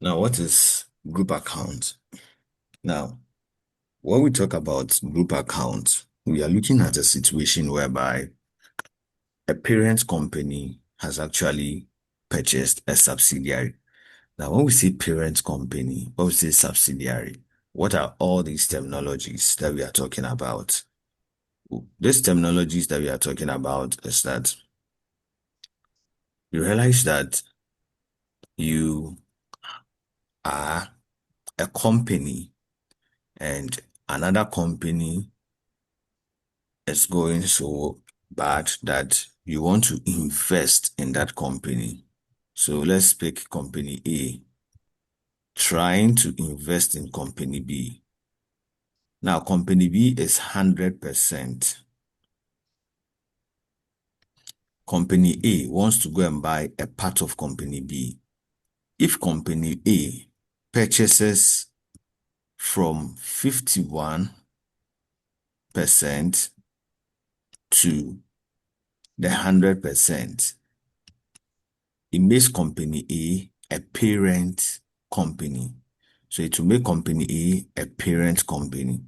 Now, what is group account? Now, when we talk about group account, we are looking at a situation whereby a parent company has actually purchased a subsidiary. Now, when we say parent company, when we say subsidiary, what are all these terminologies that we are talking about? These terminologies that we are talking about is that you realize that you are a company and another company is going so bad that you want to invest in that company. So let's pick company A, trying to invest in company B. Now, company B is 100%. Company A wants to go and buy a part of company B. If company A purchases from 51% to the 100%, it makes company a parent company. So it will make company A parent company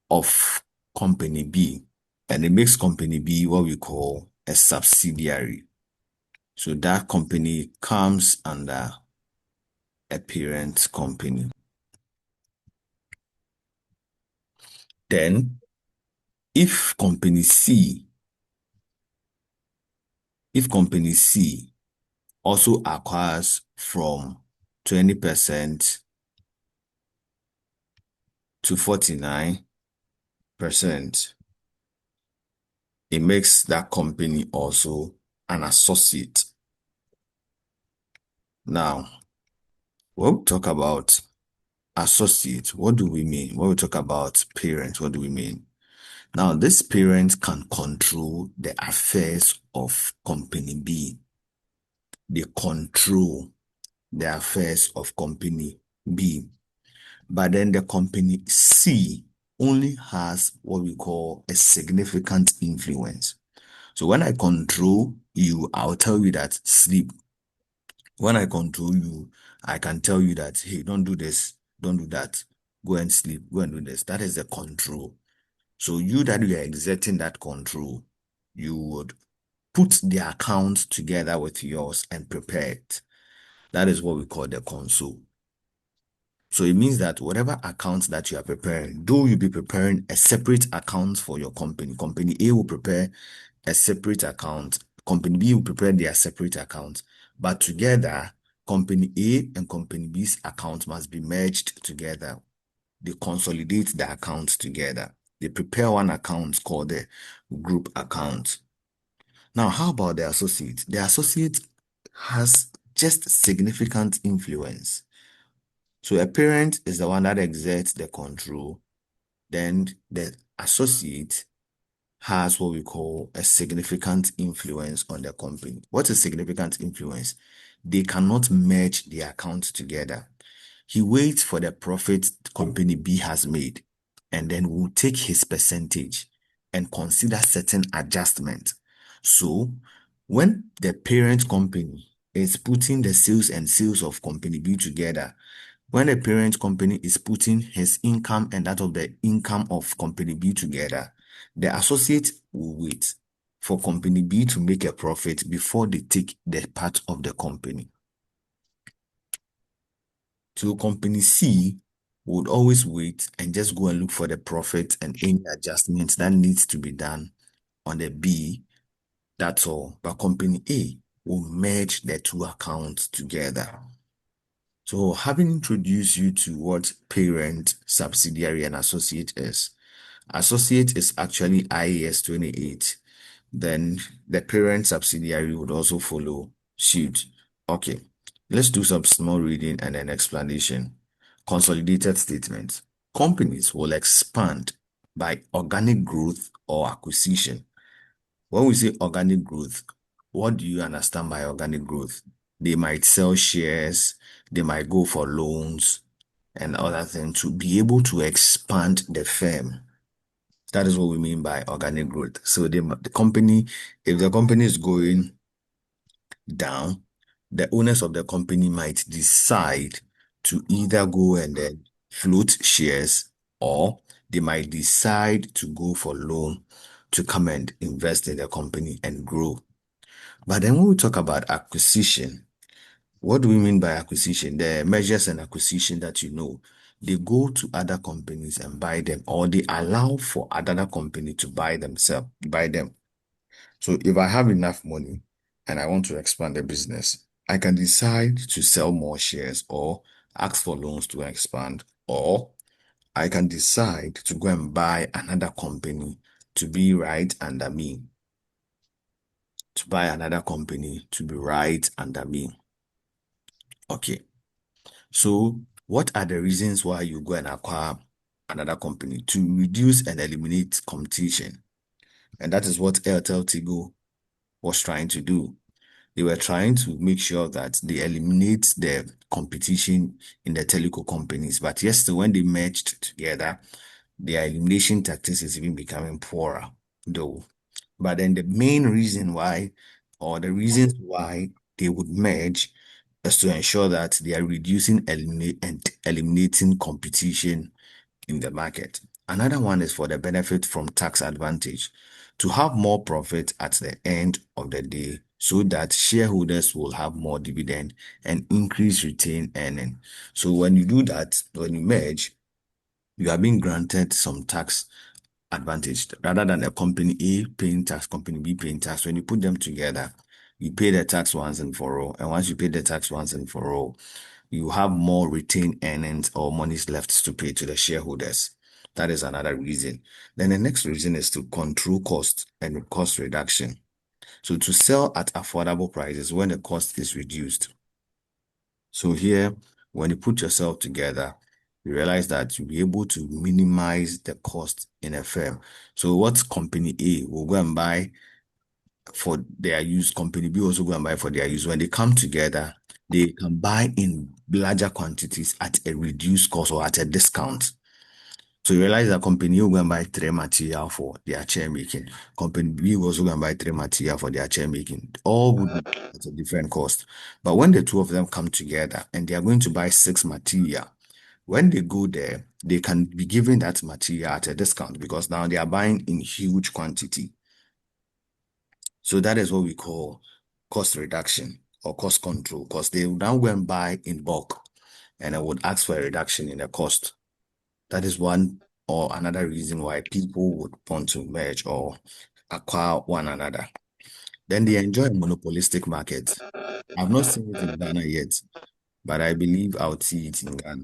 of company B. And it makes company B what we call a subsidiary. So that company comes under a parent company. Then, if company C, if company C also acquires from 20% to 49%, it makes that company also an associate. Now, when we talk about associate, what do we mean? When we talk about parent, what do we mean? Now, this parent can control the affairs of company B. They control the affairs of company B. But then the company C only has what we call a significant influence. So when I control you, I'll tell you that sleep. When I control you, I can tell you that, hey, don't do this, don't do that, go and sleep, go and do this. That is the control. So you that you are exerting that control, you would put the account together with yours and prepare it. That is what we call the console. So it means that whatever account that you are preparing, though you be preparing a separate account for your company, company A will prepare a separate account, company B will prepare their separate account, but together, company A and company B's account must be merged together. They consolidate the accounts together. They prepare one account called the group account. Now, how about the associate? The associate has just significant influence. So a parent is the one that exerts the control. Then the associate has what we call a significant influence on the company. What is significant influence? They cannot merge the accounts together. He waits for the profit company B has made, and then will take his percentage and consider certain adjustment. So when the parent company is putting the sales and sales of company B together, when a parent company is putting his income and that of the income of company B together, the associate will wait for company B to make a profit before they take the part of the company. So company C would always wait and just go and look for the profit and any adjustments that needs to be done on the B. That's all. But company A will merge the two accounts together. So having introduced you to what parent, subsidiary, and associate is, associate is actually IAS 28. Then the parent subsidiary would also follow suit. Okay, let's do some small reading and an explanation. Consolidated statement. Companies will expand by organic growth or acquisition. When we say organic growth, what do you understand by organic growth? They might sell shares, they might go for loans and other things to be able to expand the firm. That is what we mean by organic growth. So the company, if the company is going down, the owners of the company might decide to either go and then float shares, or they might decide to go for loan to come and invest in the company and grow. But then when we talk about acquisition, what do we mean by acquisition? The measures and acquisition that you know, they go to other companies and buy them, or they allow for another company to buy themselves, buy them. So if I have enough money and I want to expand the business, I can decide to sell more shares or ask for loans to expand, or I can decide to go and buy another company to be right under me, to buy another company to be right under me. Okay. So what are the reasons why you go and acquire another company? To reduce and eliminate competition. And that is what Airtel Tigo was trying to do. They were trying to make sure that they eliminate the competition in the telco companies. But yes, when they merged together, their elimination tactics is even becoming poorer, though. But then the main reason why, or the reasons why they would merge, is to ensure that they are reducing and eliminating competition in the market. Another one is for the benefit from tax advantage, to have more profit at the end of the day so that shareholders will have more dividend and increase retained earning. So when you do that, when you merge, you are being granted some tax advantage rather than a company A paying tax, company B paying tax. When you put them together, you pay the tax once and for all. And once you pay the tax once and for all, you have more retained earnings or monies left to pay to the shareholders. That is another reason. Then the next reason is to control cost and cost reduction. So to sell at affordable prices when the cost is reduced. So here, when you put yourself together, you realize that you'll be able to minimize the cost in a firm. So what company A will go and buy for their use, company B also go and buy for their use. When they come together, they can buy in larger quantities at a reduced cost or at a discount. So you realize that company will go and buy three material for their chair making. Company B will also go and buy three material for their chair making. All would be at a different cost. But when the two of them come together and they are going to buy six material, when they go there, they can be given that material at a discount because now they are buying in huge quantity. So that is what we call cost reduction or cost control, because they will now go and buy in bulk and I would ask for a reduction in the cost. That is one or another reason why people would want to merge or acquire one another. Then they enjoy a monopolistic market. I've not seen it in Ghana yet, but I believe I would see it in Ghana.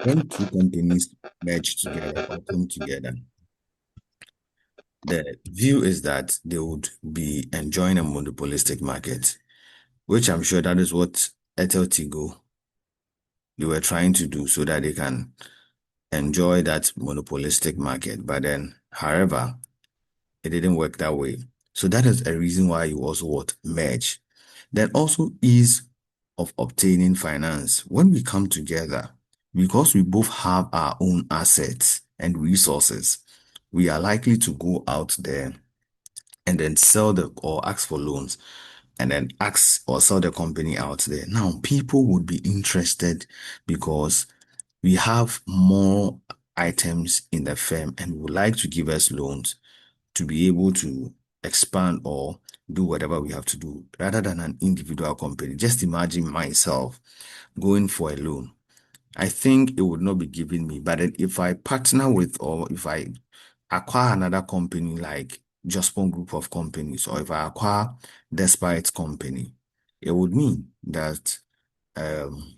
When two companies merge together or come together, the view is that they would be enjoying a monopolistic market, which I'm sure that is what Airtel Tigo they were trying to do so that they can enjoy that monopolistic market. But then, however, it didn't work that way. So that is a reason why you also want merge. Then also ease of obtaining finance. When we come together, because we both have our own assets and resources, we are likely to go out there and then sell the or ask for loans and then ask or sell the company out there. Now, people would be interested because we have more items in the firm and would like to give us loans to be able to expand or do whatever we have to do rather than an individual company. Just imagine myself going for a loan. I think it would not be giving me, but then if I partner with or if I acquire another company like just one group of companies, or if I acquire Despite company, it would mean that um,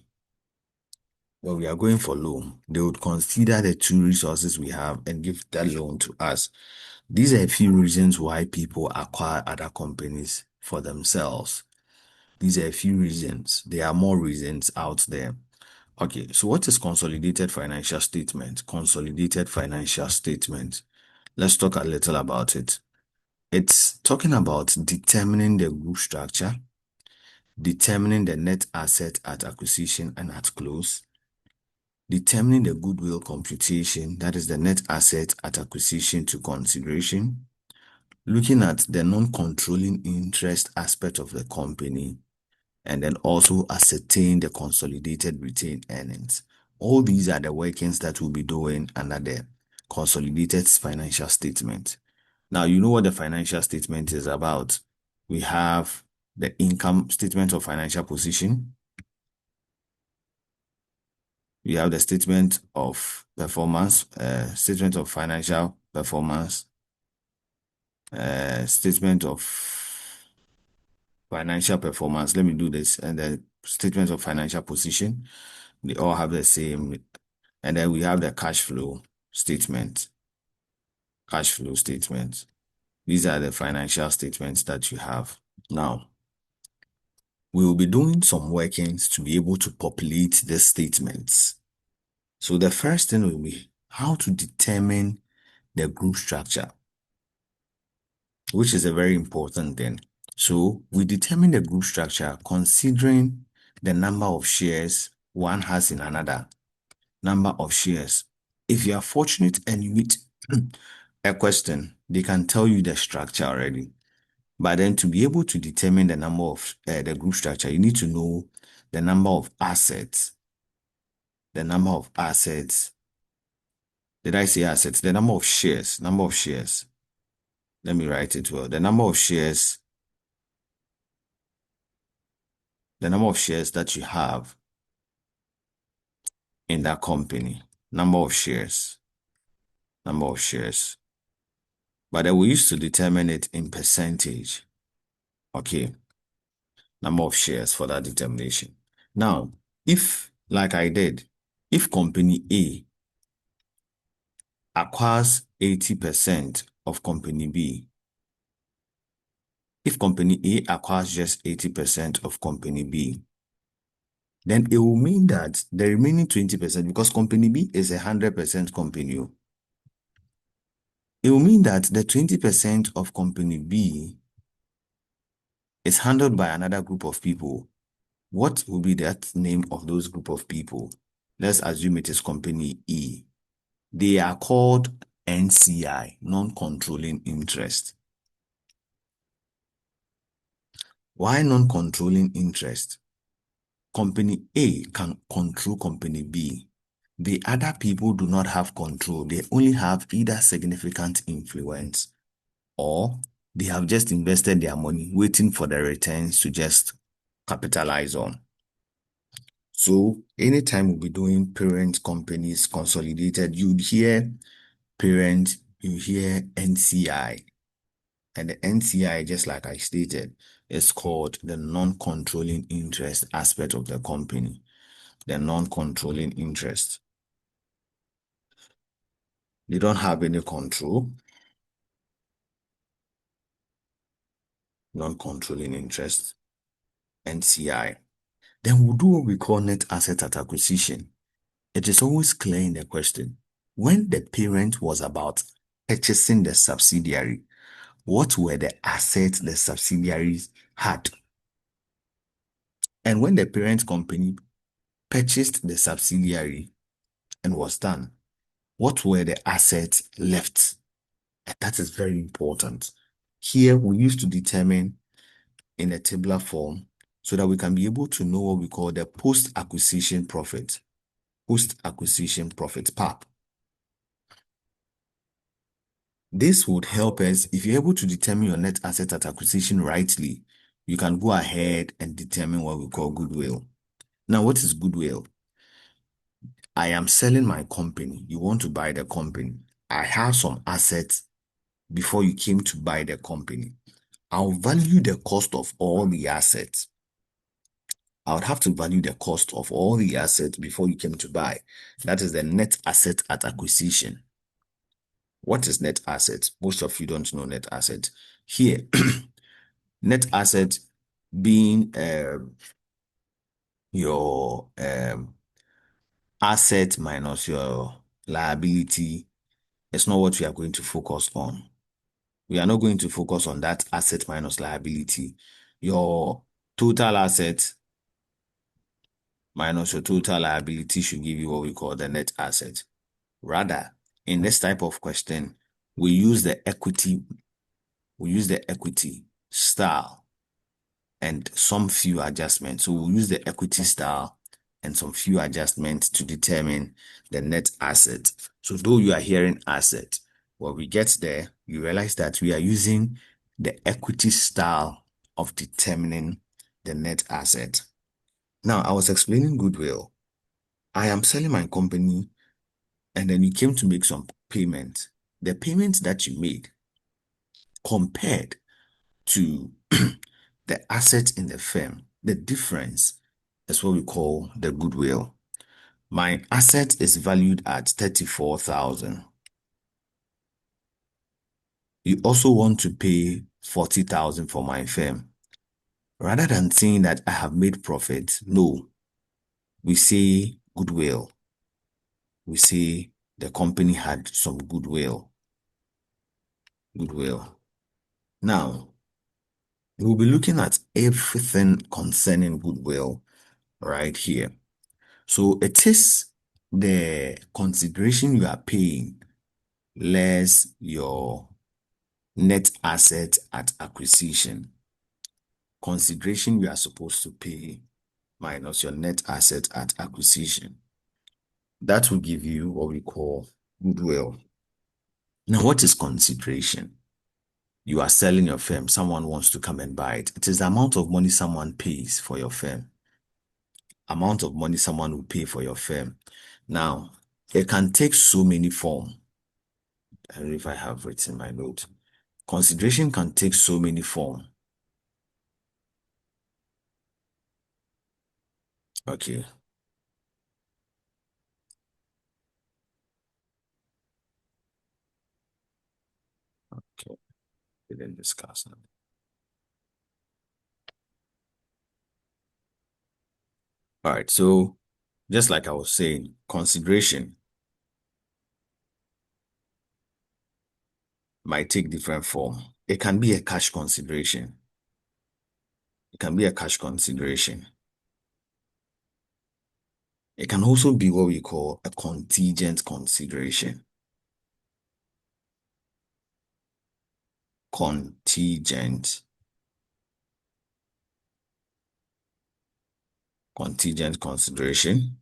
when we are going for loan, they would consider the two resources we have and give that loan to us. These are a few reasons why people acquire other companies for themselves. These are a few reasons. There are more reasons out there. Okay, so what is consolidated financial statement? Consolidated financial statement. Let's talk a little about it. It's talking about determining the group structure, determining the net asset at acquisition and at close, determining the goodwill computation, that is the net asset at acquisition to consideration, looking at the non-controlling interest aspect of the company, and then also ascertain the consolidated retained earnings. All these are the workings that we'll be doing under the consolidated financial statement. Now, you know what the financial statement is about. We have the income statement of financial position. We have the statement of performance, statement of financial performance, statement of financial performance. Let me do this. And then statement of financial position. They all have the same. And then we have the cash flow statement. Cash flow statement. These are the financial statements that you have. Now, we will be doing some workings to be able to populate the statements. So the first thing will be how to determine the group structure, which is a very important thing. So we determine the group structure considering the number of shares one has in another. Number of shares. If you are fortunate and you meet a question, they can tell you the structure already. But then to be able to determine the number of the group structure, you need to know the number of assets. The number of assets. Did I say assets? The number of shares. Number of shares. Let me write it well. The number of shares. The number of shares that you have in that company. Number of shares. Number of shares. But then we used to determine it in percentage. Okay. Number of shares for that determination. Now, if, like I did, if company A acquires 80% of company B, if company A acquires just 80% of company B, then it will mean that the remaining 20%, because company B is 100% company, it will mean that the 20% of company B is handled by another group of people. What will be that name of those group of people? Let's assume it is company E. They are called NCI, non-controlling interest. Why non-controlling interest? Company A can control company B. The other people do not have control. They only have either significant influence or they have just invested their money waiting for the returns to just capitalize on. So anytime we'll be doing parent companies consolidated, you'd hear parent, you hear NCI. And the NCI, just like I stated, is called the non-controlling interest aspect of the company. The non-controlling interest. They don't have any control. Non-controlling interest. NCI. Then we'll do what we call net asset at acquisition. It is always clear in the question. When the parent was about purchasing the subsidiary, what were the assets the subsidiaries had? And when the parent company purchased the subsidiary and was done, what were the assets left? And that is very important. Here, we used to determine in a tabular form so that we can be able to know what we call the post-acquisition profit. Post-acquisition profit, PAP. This would help us, if you're able to determine your net asset at acquisition rightly, you can go ahead and determine what we call goodwill. Now, what is goodwill? I am selling my company. You want to buy the company. I have some assets before you came to buy the company. I'll value the cost of all the assets. I would have to value the cost of all the assets before you came to buy. That is the net asset at acquisition. What is net asset? Most of you don't know net asset. Here, net asset being your asset minus your liability. It's not what we are going to focus on. We are not going to focus on that asset minus liability. Your total asset minus your total liability should give you what we call the net asset. Rather, in this type of question, we use the equity style. and some few adjustments. So we'll use the equity style and some few adjustments to determine the net asset. So though you are hearing asset, when we get there, you realize that we are using the equity style of determining the net asset. Now, I was explaining goodwill. I am selling my company, and then you came to make some payment. The payment that you made compared to the asset in the firm, the difference is what we call the goodwill. My asset is valued at 34,000. You also want to pay 40,000 for my firm. Rather than saying that I have made profit, no, we say goodwill. We say the company had some goodwill. Goodwill. Now, we'll be looking at everything concerning goodwill right here. So it is the consideration you are paying less your net asset at acquisition. Consideration you are supposed to pay minus your net asset at acquisition. That will give you what we call goodwill. Now, what is consideration? You are selling your firm, someone wants to come and buy it. It is the amount of money someone pays for your firm. Amount of money someone will pay for your firm. Now, it can take so many forms. I don't know if I have written my note. Consideration can take so many forms. Okay. Okay. We didn't discuss that. All right. So just like I was saying, consideration might take different form. It can be a cash consideration. It can be a cash consideration. It can also be what we call a contingent consideration. Contingent. Contingent consideration.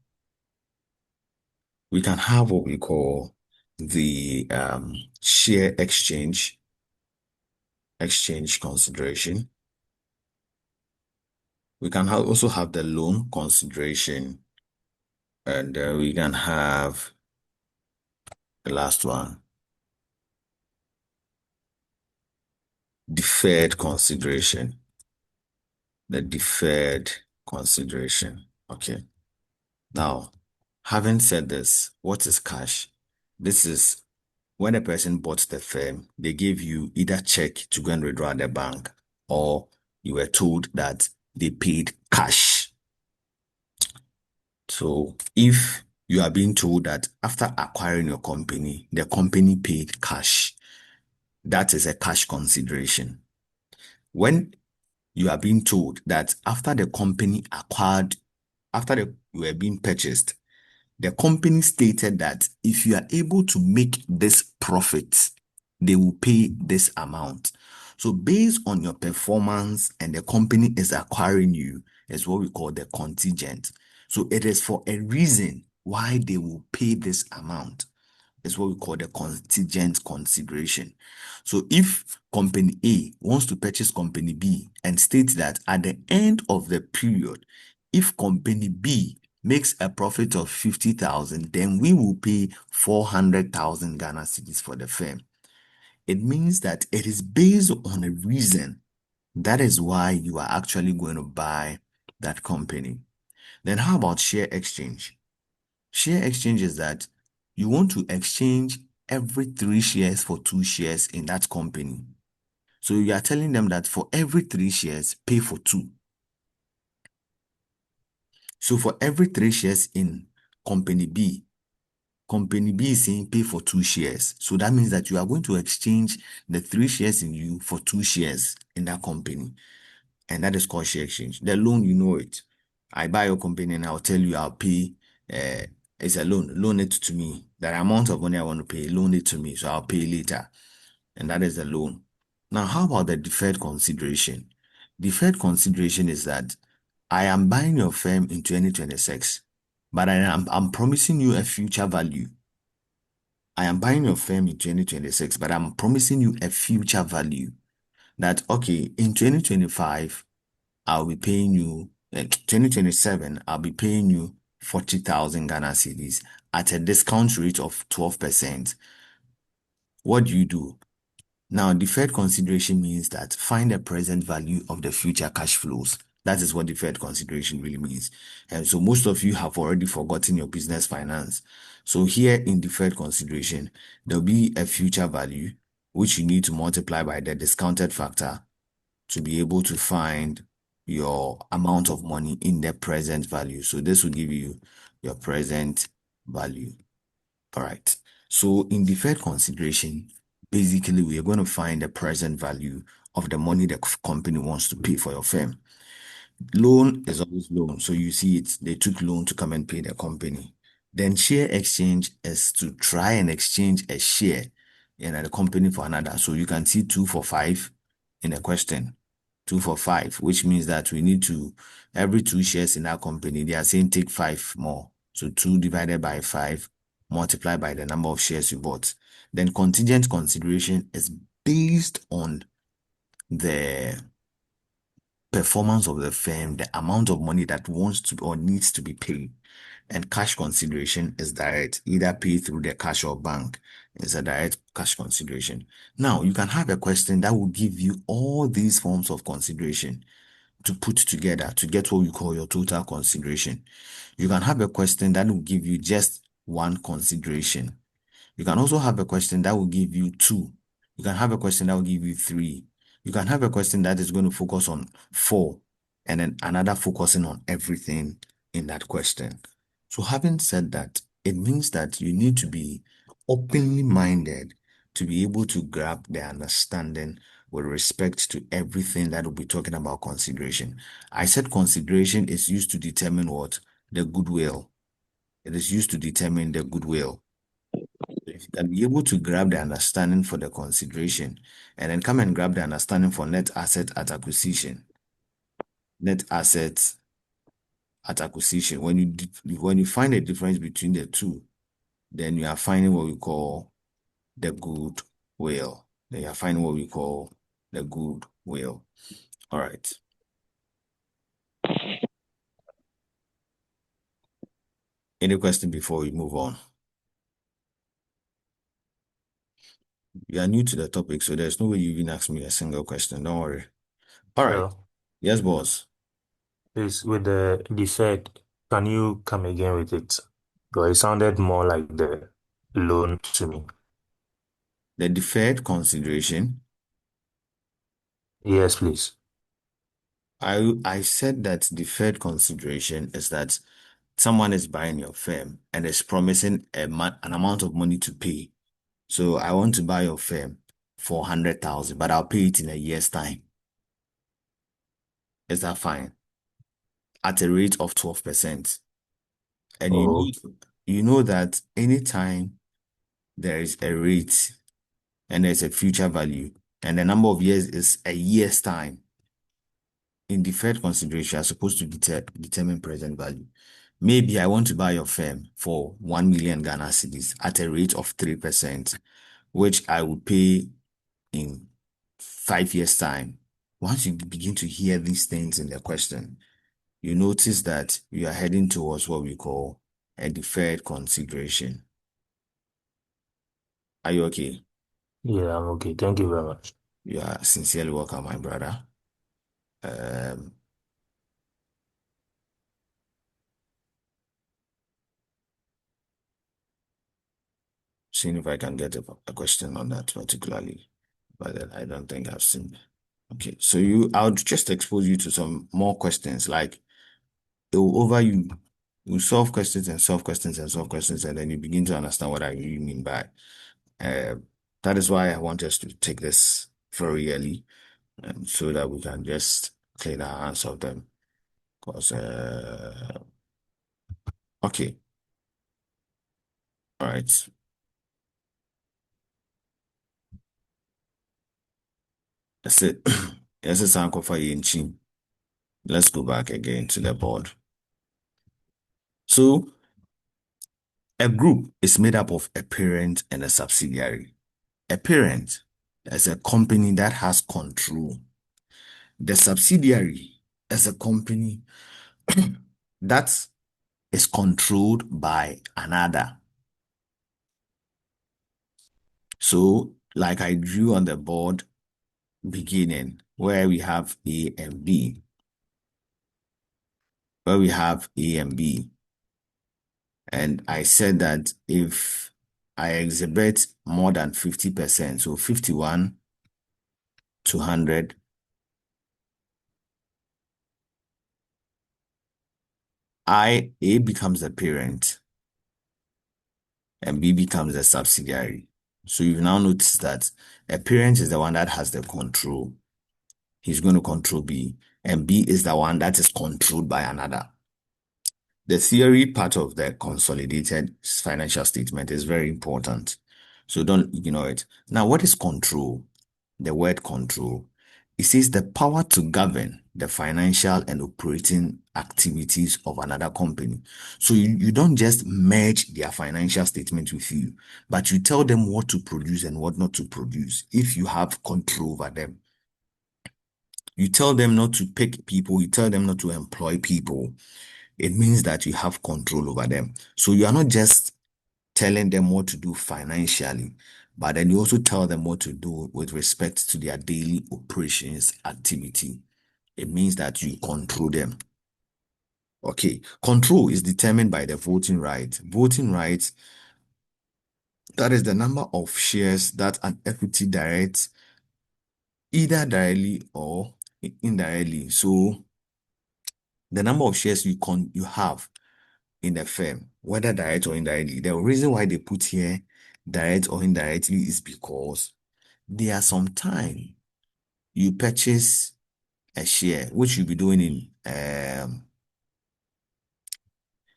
We can have what we call the share exchange consideration. We can also have the loan consideration, and we can have the last one, deferred consideration. The deferred consideration. Okay. Now, having said this, what is cash? This is when a person bought the firm, they gave you either check to go and withdraw at the bank, or you were told that they paid cash. So if you are being told that after acquiring your company, the company paid cash, that is a cash consideration. When you are being told that after the company acquired, you were being purchased, the company stated that if you are able to make this profit, they will pay this amount. So based on your performance and the company is acquiring you, is what we call the contingent. So it is for a reason why they will pay this amount. Is what we call the contingent consideration. So if company A wants to purchase company B and states that at the end of the period, if company B makes a profit of 50,000, then we will pay 400,000 Ghana cedis for the firm. It means that it is based on a reason. That is why you are actually going to buy that company. Then how about share exchange? Share exchange is that you want to exchange every 3 shares for 2 shares in that company. So you are telling them that for every 3 shares, pay for 2. So for every 3 shares in company B is saying pay for 2 shares. So that means that you are going to exchange the 3 shares in you for 2 shares in that company. And that is called share exchange. The loan, you know it. I buy your company and I'll tell you I'll pay, it's a loan. Loan it to me. That amount of money I want to pay, loan it to me. So I'll pay later. And that is the loan. Now, how about the deferred consideration? Deferred consideration is that I am buying your firm in 2026, but I'm promising you a future value. I am buying your firm in 2026, but I'm promising you a future value that, okay, in 2025, I'll be paying you, 2027, I'll be paying you 40,000 Ghana cedis at a discount rate of 12%. What do you do? Now, deferred consideration means that find the present value of the future cash flows. That is what deferred consideration really means. And so most of you have already forgotten your business finance. So here in deferred consideration, there'll be a future value, which you need to multiply by the discounted factor to be able to find your amount of money in the present value. So this will give you your present value. All right. So in deferred consideration, basically we are going to find the present value of the money the company wants to pay for your firm. Loan is always loan. So you see it, they took loan to come and pay the company. Then share exchange is to try and exchange a share in the company for another. So you can see 2 for 5 in a question. 2 for 5, which means that we need to, every 2 shares in that company, they are saying take 5 more. So 2 divided by 5, multiplied by the number of shares you bought. Then contingent consideration is based on the performance of the firm, the amount of money that wants to or needs to be paid. And cash consideration is direct, either paid through the cash or bank. It's a direct cash consideration. Now, you can have a question that will give you all these forms of consideration to put together to get what we call your total consideration. You can have a question that will give you just one consideration. You can also have a question that will give you two. You can have a question that will give you three. You can have a question that is going to focus on four, and then another focusing on everything in that question. So having said that, it means that you need to be openly minded to be able to grab the understanding with respect to everything that we'll be talking about consideration. I said consideration is used to determine what? The goodwill. It is used to determine the goodwill. If you can be able to grab the understanding for the consideration and then come and grab the understanding for net asset at acquisition. Net assets at acquisition. When you find a difference between the two, then you are finding what we call the goodwill. Then you are finding what we call the goodwill. All right. Any question before we move on? You are new to the topic, so there's no way you even ask me a single question. Don't worry. All right. Hello. Yes, boss. Please, with the defect, can you come again with it? Because it sounded more like the loan to me. The deferred consideration. Yes, please. I said that deferred consideration is that someone is buying your firm and is promising an amount of money to pay. So I want to buy your firm for 100,000, but I'll pay it in a year's time. Is that fine? At a rate of 12%. And Oh, you know that anytime there is a rate and there's a future value and the number of years is a year's time, in deferred consideration, you're supposed to determine present value. Maybe I want to buy your firm for 1 million Ghana cedis at a rate of 3%, which I would pay in 5 years' time. Once you begin to hear these things in the question, you notice that you are heading towards what we call a deferred consideration. Are you okay? yeah, I'm okay. Thank you very much. You are sincerely welcome, my brother. Um, Seeing if I can get a question on that particularly, but then I don't think I've seen. Okay, so I'll just expose you to some more questions. Like it will over you, you solve questions and solve questions and solve questions, and then you begin to understand what I really mean by. Uh, that is why I want us to take this very early, so that we can just clean our hands of them. Because okay, all right. That's it. Yes, it's Uncle Fayinchi. Let's go back again to the board. So a group is made up of a parent and a subsidiary. A parent is a company that has control. The subsidiary is a company that is controlled by another. So, like I drew on the board beginning, where we have A and B, where we have A and B. And I said that if I exhibit more than 50%, so 51 to 100, A becomes the parent and B becomes the subsidiary. So you've now noticed that a parent is the one that has the control. He's going to control B, and B is the one that is controlled by another. The theory part of the consolidated financial statement is very important. So don't ignore it. Now, what is control? The word control. It says the power to govern the financial and operating activities of another company. So you don't just merge their financial statement with you, but you tell them what to produce and what not to produce if you have control over them. You tell them not to pick people, you tell them not to employ people. It means that you have control over them. So you are not just telling them what to do financially, but then you also tell them what to do with respect to their daily operations activity. It means that you control them. Okay. Control is determined by the voting right. Voting right, that is the number of shares that an equity directs either directly or indirectly. So the number of shares you have in the firm, whether direct or indirectly. The reason why they put here direct or indirectly is because there are some time you purchase a share, which you'll be doing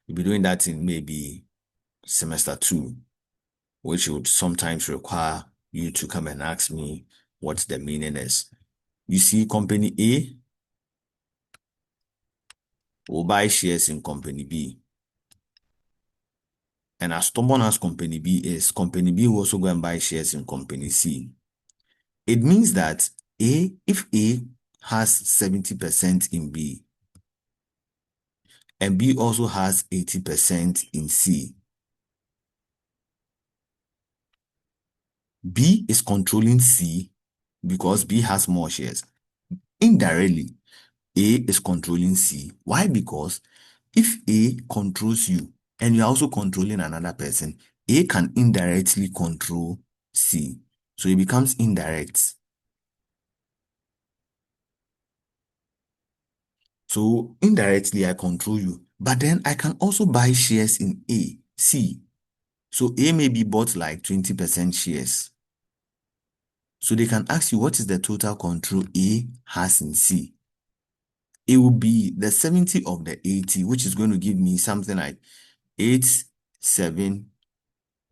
you'll be doing that in maybe semester 2, which would sometimes require you to come and ask me what the meaning is. You see, company A will buy shares in company B. And as stubborn as company B is, company B will also go and buy shares in company C. It means that if A has 70% in B and B also has 80% in C, B is controlling C because B has more shares. Indirectly, A is controlling C. Why? Because if A controls you and you're also controlling another person, A can indirectly control C. So it becomes indirect. So indirectly, I control you. But then I can also buy shares in A, C. So A may be bought like 20% shares. So they can ask you what is the total control A has in C. It will be the 70 of the 80, which is going to give me something like 8, 7,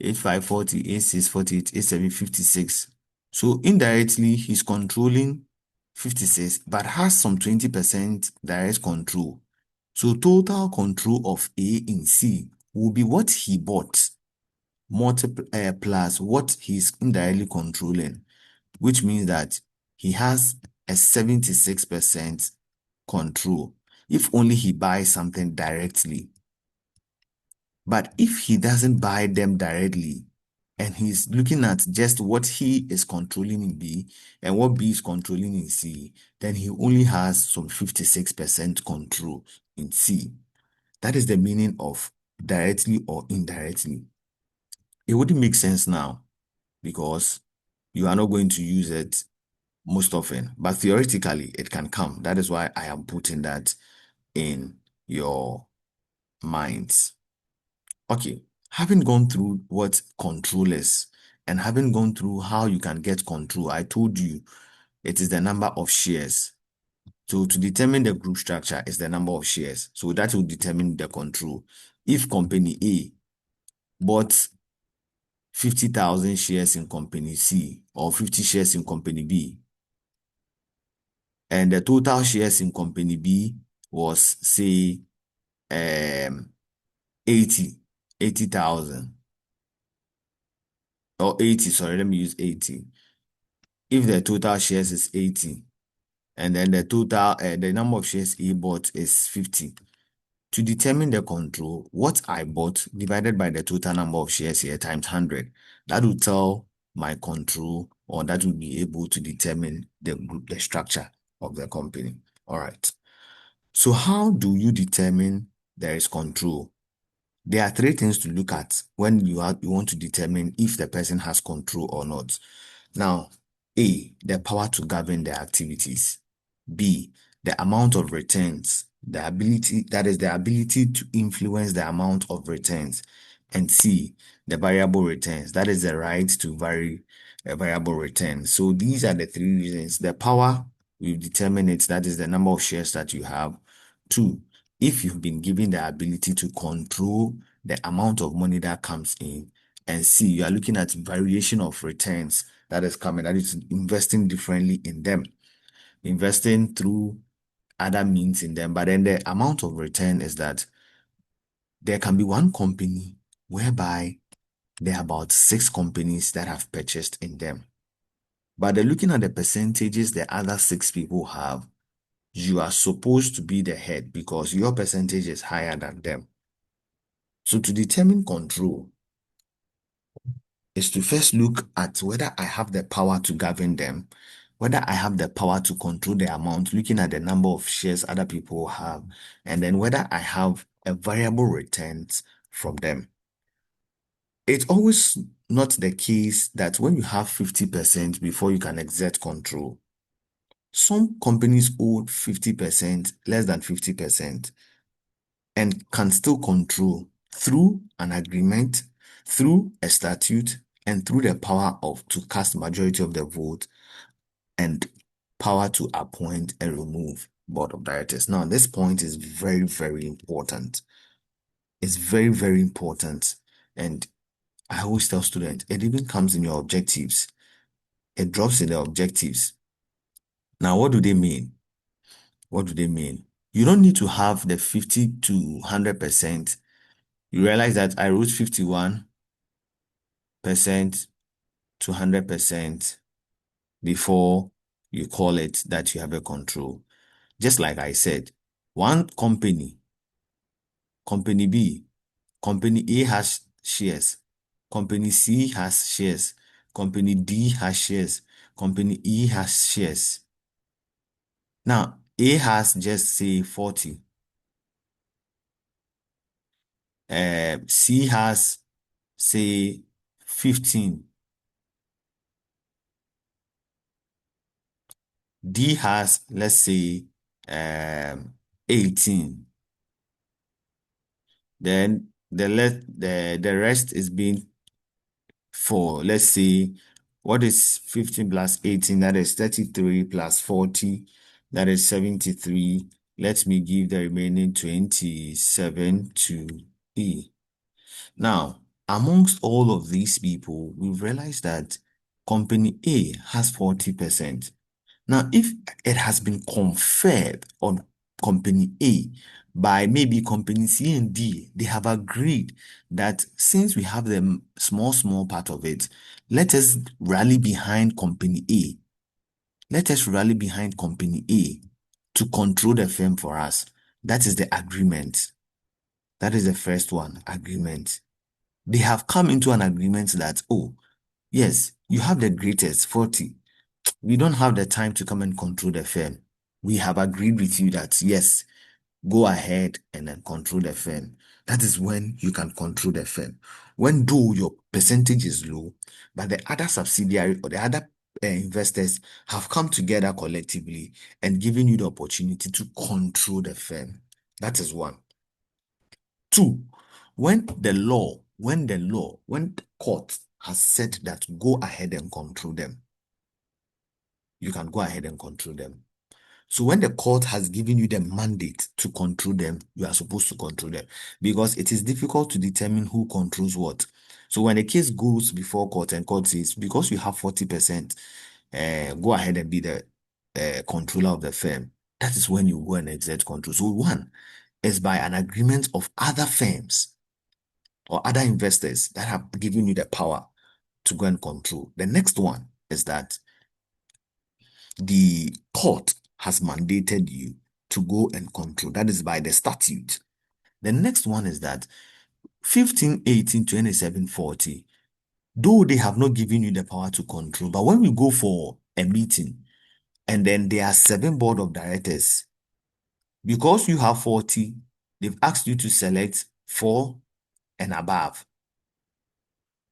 8, 5, 40, 8, 6, 48, 8, 7, 56. So indirectly, he's controlling 56, but has some 20% direct control. So total control of A in C will be what he bought plus what he's indirectly controlling, which means that he has a 76% control if only he buys something directly. But if he doesn't buy them directly and he's looking at just what he is controlling in B and what B is controlling in C, then he only has some 56% control in C. That is the meaning of directly or indirectly. It wouldn't make sense now because you are not going to use it most often, but theoretically it can come. That is why I am putting that in your minds. Okay, having gone through what control is and having gone through how you can get control, I told you it is the number of shares. So to determine the group structure is the number of shares. So that will determine the control. If company A bought 50,000 shares in company C or 50 shares in company B, and the total shares in company B was, say, um 80 80,000, or 80, sorry, let me use 80. If the total shares is 80, and then the number of shares he bought is 50, to determine the control, what I bought divided by the total number of shares here times 100, that will tell my control, or that will be able to determine the group, the structure of the company. All right. So how do you determine there is control? There are three things to look at when you want to determine if the person has control or not. Now, A, the power to govern their activities. B, the amount of returns, the ability, that is the ability to influence the amount of returns. And C, the variable returns, that is the right to vary a variable return. So these are the three reasons. The power, we determine it, that is the number of shares that you have. Two, if you've been given the ability to control the amount of money that comes in. And C, you are looking at variation of returns that is coming, that is investing differently in them, investing through other means in them. But then the amount of return is that there can be one company whereby there are about six companies that have purchased in them. But they're looking at the percentages the other six people have. You are supposed to be the head because your percentage is higher than them. So to determine control is to first look at whether I have the power to govern them, whether I have the power to control the amount, looking at the number of shares other people have, and then whether I have a variable returns from them. It's always not the case that when you have 50% before you can exert control. Some companies hold 50%, less than 50%, and can still control through an agreement, through a statute, and through the power of to cast majority of the vote and power to appoint and remove board of directors. Now, this point is very, very important. It's very, very important. And I always tell students, it even comes in your objectives. It drops in the objectives. Now, what do they mean? What do they mean? You don't need to have the 50 to 100%. You realize that I wrote 51% to 100% before you call it that you have a control. Just like I said, one company, company B, company A has shares, company C has shares, company D has shares, company E has shares. Now, A has just say 40, C has say 15, D has, let's say, 18. Then the rest is being for, let's say, what is 15 plus 18? That is 33 plus 40. That is 73. Let me give the remaining 27 to E. Now, amongst all of these people, we've realized that company A has 40%. Now, if it has been conferred on company A by maybe company C and D, they have agreed that since we have the small part of it, let us rally behind company A. Let us rally behind company A to control the firm for us. That is the agreement. That is the first one, agreement. They have come into an agreement that, oh, yes, you have the greatest 40. We don't have the time to come and control the firm. We have agreed with you that, yes, go ahead and then control the firm. That is when you can control the firm. When though your percentage is low, but the other subsidiary or the other investors have come together collectively and given you the opportunity to control the firm. That is one. Two, when the court has said that go ahead and control them, you can go ahead and control them. So when the court has given you the mandate to control them, you are supposed to control them because it is difficult to determine who controls what. So when a case goes before court and court says, because you have 40%, go ahead and be the controller of the firm, that is when you go and exert control. So one is by an agreement of other firms or other investors that have given you the power to go and control. The next one is that the court has mandated you to go and control. That is by the statute. The next one is that 15, 18, 27, 40, though they have not given you the power to control, but when we go for a meeting and then there are 7 board of directors, because you have 40, they've asked you to select 4 and above.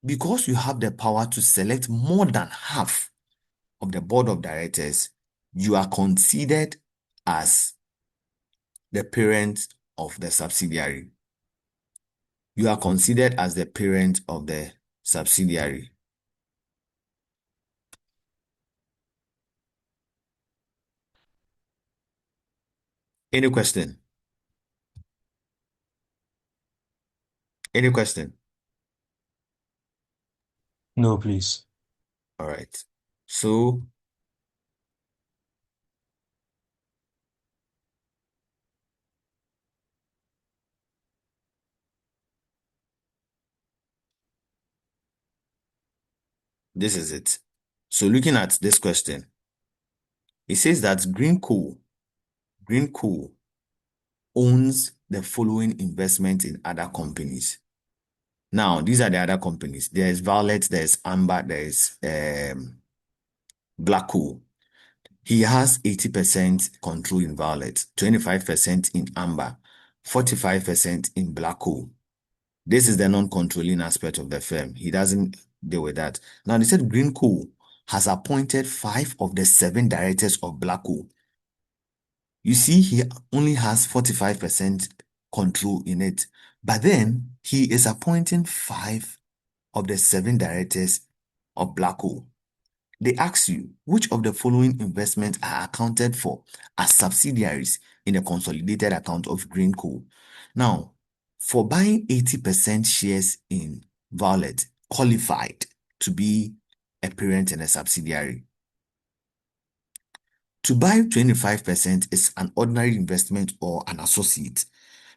Because you have the power to select more than half of the board of directors, you are considered as the parent of the subsidiary. You are considered as the parent of the subsidiary. Any question? Any question? No, please. All right. So this is it. So looking at this question, it says that Green Co owns the following investment in other companies. Now, these are the other companies. There is Violet, there is Amber, there is Black Co. He has 80% control in Violet, 25% in Amber, 45% in Black Co. This is the non-controlling aspect of the firm. He doesn't deal with that. Now, they said Green Co has appointed 5 of the 7 directors of Black Co. You see, he only has 45% control in it. But then he is appointing 5 of the 7 directors of Black Co. They ask you, which of the following investments are accounted for as subsidiaries in the consolidated account of Green Co? Now, for buying 80% shares in Violet, qualified to be a parent and a subsidiary. To buy 25% is an ordinary investment or an associate.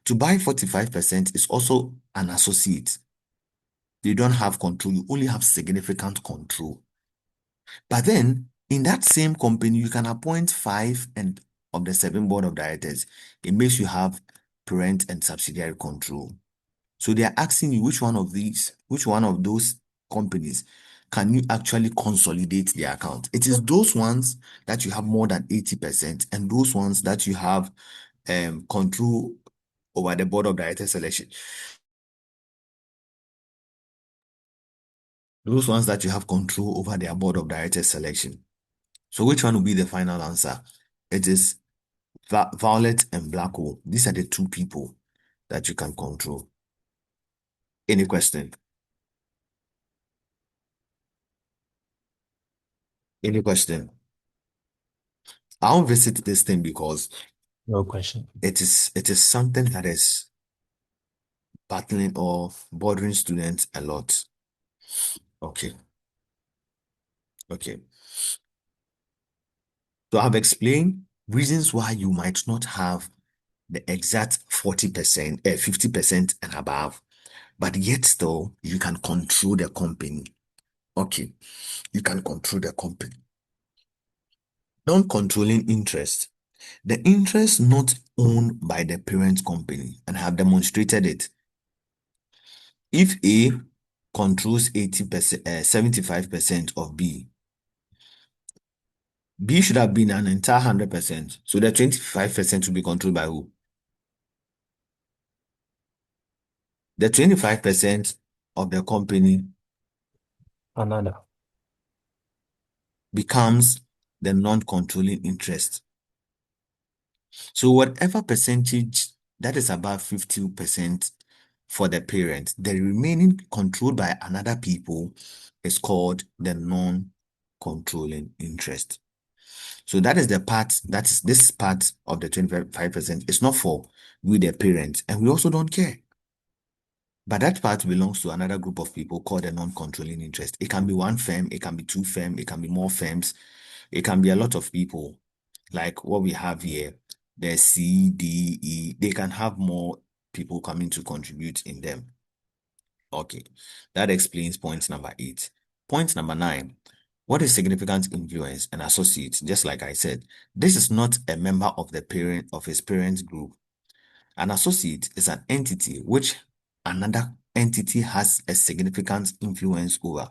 To buy 45% is also an associate. You don't have control, you only have significant control. But then, in that same company, you can appoint 5 and of the 7 board of directors. It makes you have parent and subsidiary control. So they are asking you which one of those companies can you actually consolidate the account? It is those ones that you have more than 80% and those ones that you have control over the board of directors selection. Those ones that you have control over their board of directors selection. So which one will be the final answer? It is Violet and Black Hole. These are the 2 people that you can control. Any question? Any question? I'll visit this thing because No question. it is something that is battling or bothering students a lot. Okay, okay. So I've explained reasons why you might not have the exact 40%, 50% and above, but yet still you can control the company. Okay, you can control the company. Non-controlling interest. The interest not owned by the parent company and have demonstrated it. If A controls 80%, 75% of B, B should have been an entire 100%. So the 25% will be controlled by who? The 25% of the company Another. becomes the non-controlling interest. So whatever percentage that is above 50% for the parent, the remaining controlled by another people is called the non-controlling interest. So that is the part, that's this part of the 25% is not for we the parents, and we also don't care. But that part belongs to another group of people called a non-controlling interest. It can be one firm, it can be 2 firms, it can be more firms, it can be a lot of people. like what we have here, the C, D, E, they can have more people coming to contribute in them. Okay, that explains point number 8. Point number 9. What is significant influence and associate? Just like I said, this is not a member of the parent of his parent group. An associate is an entity which another entity has a significant influence over.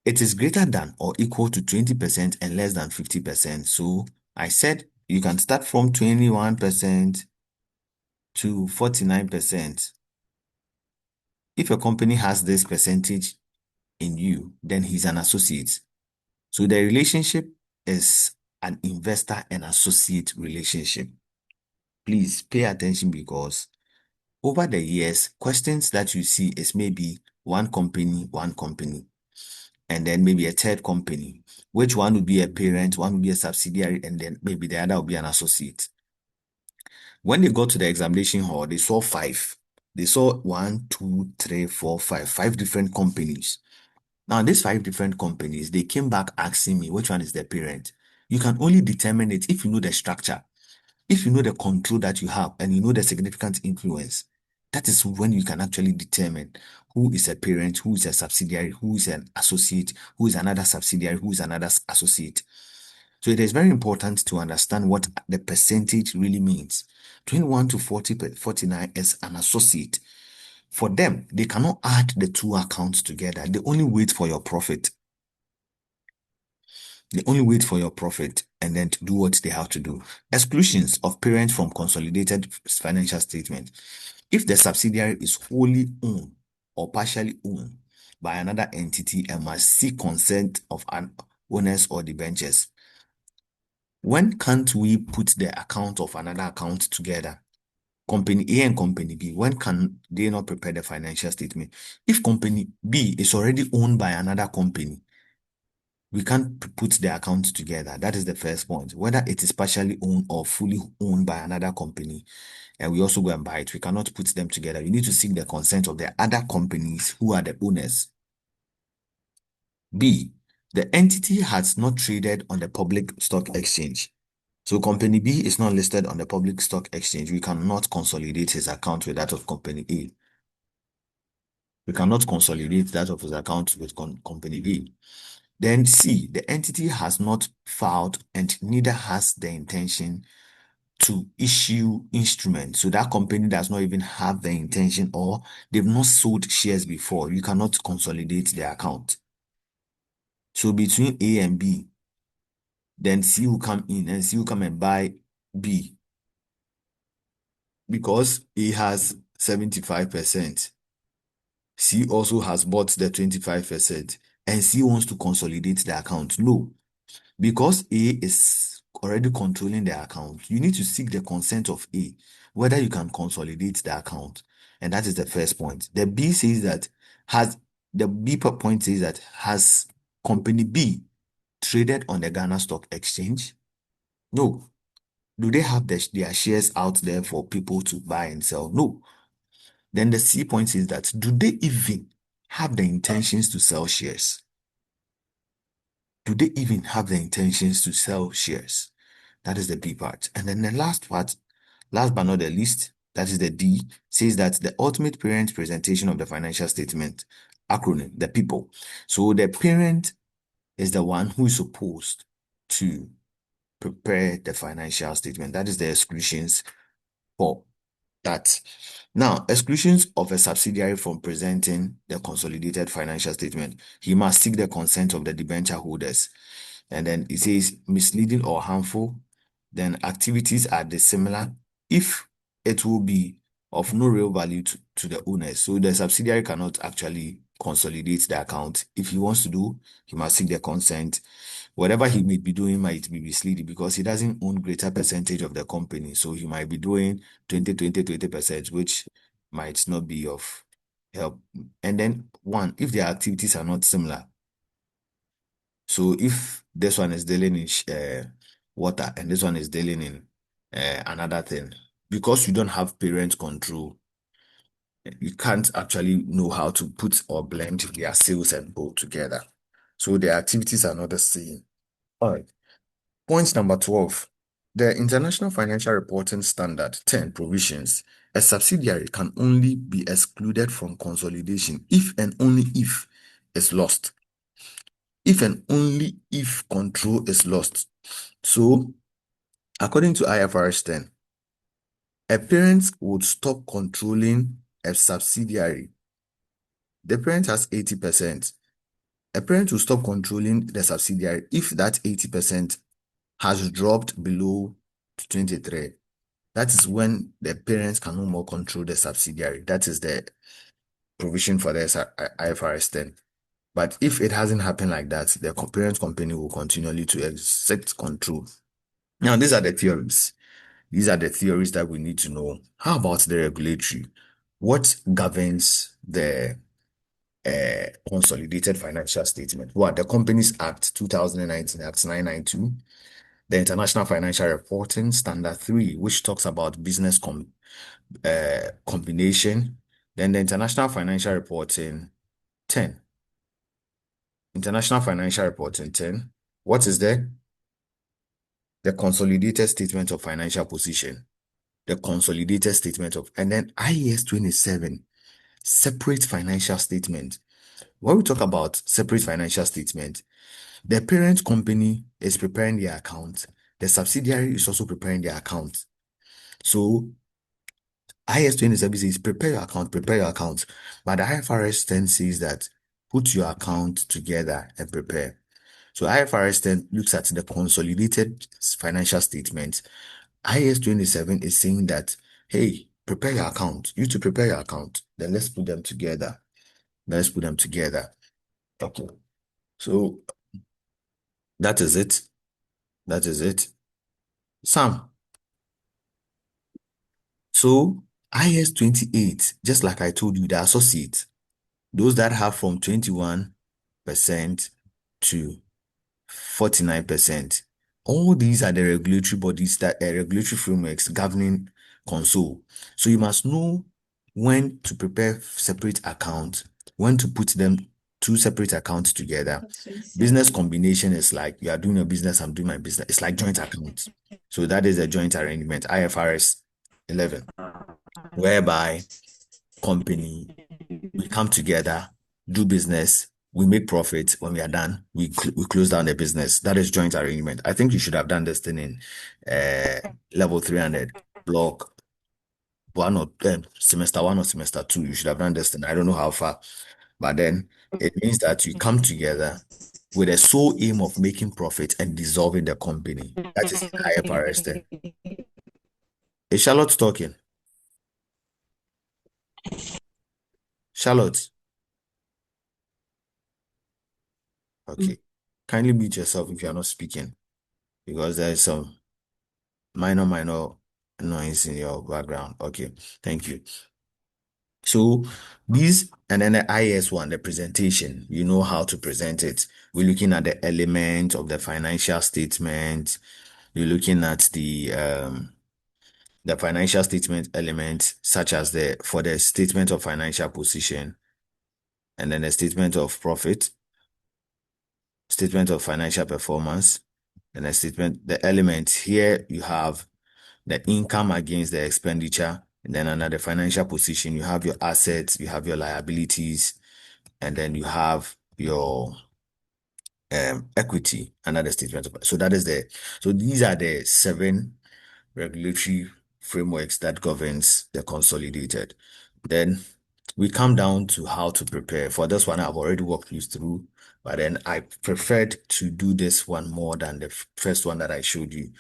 It is greater than or equal to 20% and less than 50%. So I said you can start from 21% to 49%. If a company has this percentage in you, then he's an associate. So the relationship is an investor and associate relationship. Please pay attention because over the years, questions that you see is maybe one company, and then maybe a third company. Which one would be a parent, one would be a subsidiary, and then maybe the other will be an associate. When they got to the examination hall, they saw five. They saw one, two, three, four, five different companies. Now, these five different companies, they came back asking me which one is the parent. You can only determine it if you know the structure, if you know the control that you have, and you know the significant influence. That is when you can actually determine who is a parent, who is a subsidiary, who is an associate, who is another subsidiary, who is another associate. So it is very important to understand what the percentage really means. 21 to 49 is an associate. For them, they cannot add the two accounts together. They only wait for your profit. They only wait for your profit and then to do what they have to do. Exclusions of parents from consolidated financial statement. If the subsidiary is wholly owned or partially owned by another entity and must seek consent of an owners or debentures, when can't we put the account of another account together? Company A and Company B, when can they not prepare the financial statement? If Company B is already owned by another company, we can't put the accounts together. That is the first point. Whether it is partially owned or fully owned by another company, and we also go and buy it, we cannot put them together. You need to seek the consent of the other companies who are the owners. B, the entity has not traded on the public stock exchange. So company B is not listed on the public stock exchange. We cannot consolidate his account with that of company A. We cannot consolidate that of his account with company A. Then C, the entity has not filed and neither has the intention to issue instruments. So that company does not even have the intention or they've not sold shares before. You cannot consolidate the account. So between A and B, then C will come in and C will come and buy B because A has 75%. C also has bought the 25% and C wants to consolidate the account. No, because A is already controlling the account, you need to seek the consent of A, whether you can consolidate the account. And that is the first point. The B point says that has company B traded on the Ghana Stock Exchange? No. Do they have their shares out there for people to buy and sell? No. Then the C point is that do they even have the intentions to sell shares? Do they even have the intentions to sell shares? That is the B part. And then the last part, last but not the least, that is the D, says that the ultimate parent presentation of the financial statement, acronym, the people. So the parent is the one who is supposed to prepare the financial statement. That is the exclusions for that. Now, exclusions of a subsidiary from presenting the consolidated financial statement. He must seek the consent of the debenture holders. And then it says misleading or harmful. Then activities are dissimilar if it will be of no real value to the owners. So the subsidiary cannot actually consolidate the account. If he wants to do, he must seek the consent. Whatever he may be doing might be misleading because he doesn't own greater percentage of the company. So he might be doing 20%, which might not be of help. And then one, if their activities are not similar. So if this one is dealing in water and this one is dealing in another thing, because you don't have parent control, you can't actually know how to put or blend their sales and both together. So their activities are not the same. All right. Point number 12. The International Financial Reporting Standard 10 provisions. A subsidiary can only be excluded from consolidation if and only if it's lost. If and only if control is lost. So, according to IFRS 10, a parent would stop controlling a subsidiary. The parent has 80%. A parent will stop controlling the subsidiary if that 80% has dropped below 23. That is when the parents can no more control the subsidiary. That is the provision for the IFRS 10. But if it hasn't happened like that, the parent company will continually to exert control. Now, these are the theories. These are the theories that we need to know. How about the regulatory? What governs the Consolidated Financial Statement? What? The Companies Act 2019, Act 992, the International Financial Reporting Standard 3, which talks about business combination, then the International Financial Reporting 10. International Financial Reporting 10. What is there? The Consolidated Statement of Financial Position. The Consolidated Statement of, and then IAS 27, Separate Financial Statement. When we talk about separate financial statement, the parent company is preparing their account. The subsidiary is also preparing their account. So IS 27 says prepare your account, prepare your account. But the IFRS 10 says that put your account together and prepare. So IFRS 10 looks at the consolidated financial statement. IS 27 is saying that, hey, prepare your account. You to prepare your account. Then let's put them together. Let's put them together. Okay. So that is it. That is it. Sam. So IS 28, just like I told you, the associate, those that have from 21% to 49%. All these are the regulatory bodies that regulatory frameworks governing console. So you must know when to prepare separate accounts, when to put them two separate accounts together. Business combination is like you are doing your business, I'm doing my business. It's like joint accounts. So that is a joint arrangement, IFRS 11, whereby company we come together, do business, we make profit. When we are done, we close down the business. That is joint arrangement. I think you should have done this thing in level 300 block one or semester one or semester two. You should have done this thing. I don't know how far, but then it means that you come together with a sole aim of making profit and dissolving the company. That is in IFRS 10. Is Charlotte talking? Charlotte, okay. Kindly mute yourself if you are not speaking because there is some minor noise in your background. Okay, thank you. So these and then the IS one, the presentation, you know how to present it. We're looking at the element of the financial statement. You're looking at the financial statement element, such as the for the statement of financial position, and then the statement of profit, statement of financial performance, and the statement, the element here you have the income against the expenditure. And then under the financial position, you have your assets, you have your liabilities, and then you have your equity under the statement of. So that is the. So these are the seven regulatory frameworks that governs the consolidated. Then we come down to how to prepare. For this one, I've already walked you through, but then I preferred to do this one more than the first one that I showed you.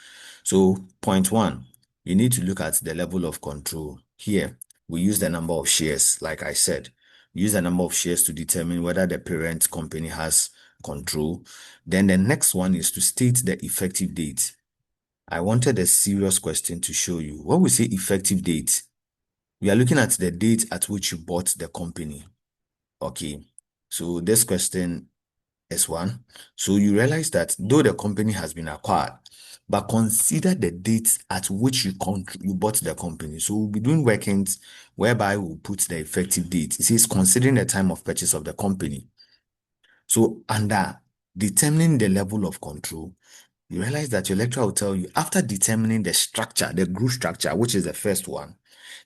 So point one, you need to look at the level of control. Here, we use the number of shares, like I said. Use the number of shares to determine whether the parent company has control. Then the next one is to state the effective date. I wanted a serious question to show you. When we say effective date, we are looking at the date at which you bought the company. Okay. So this question is one. So you realize that though the company has been acquired, but consider the date at which you bought the company. So we'll be doing workings whereby we'll put the effective date. It says considering the time of purchase of the company. So under determining the level of control, you realize that your lecturer will tell you after determining the structure, the group structure, which is the first one,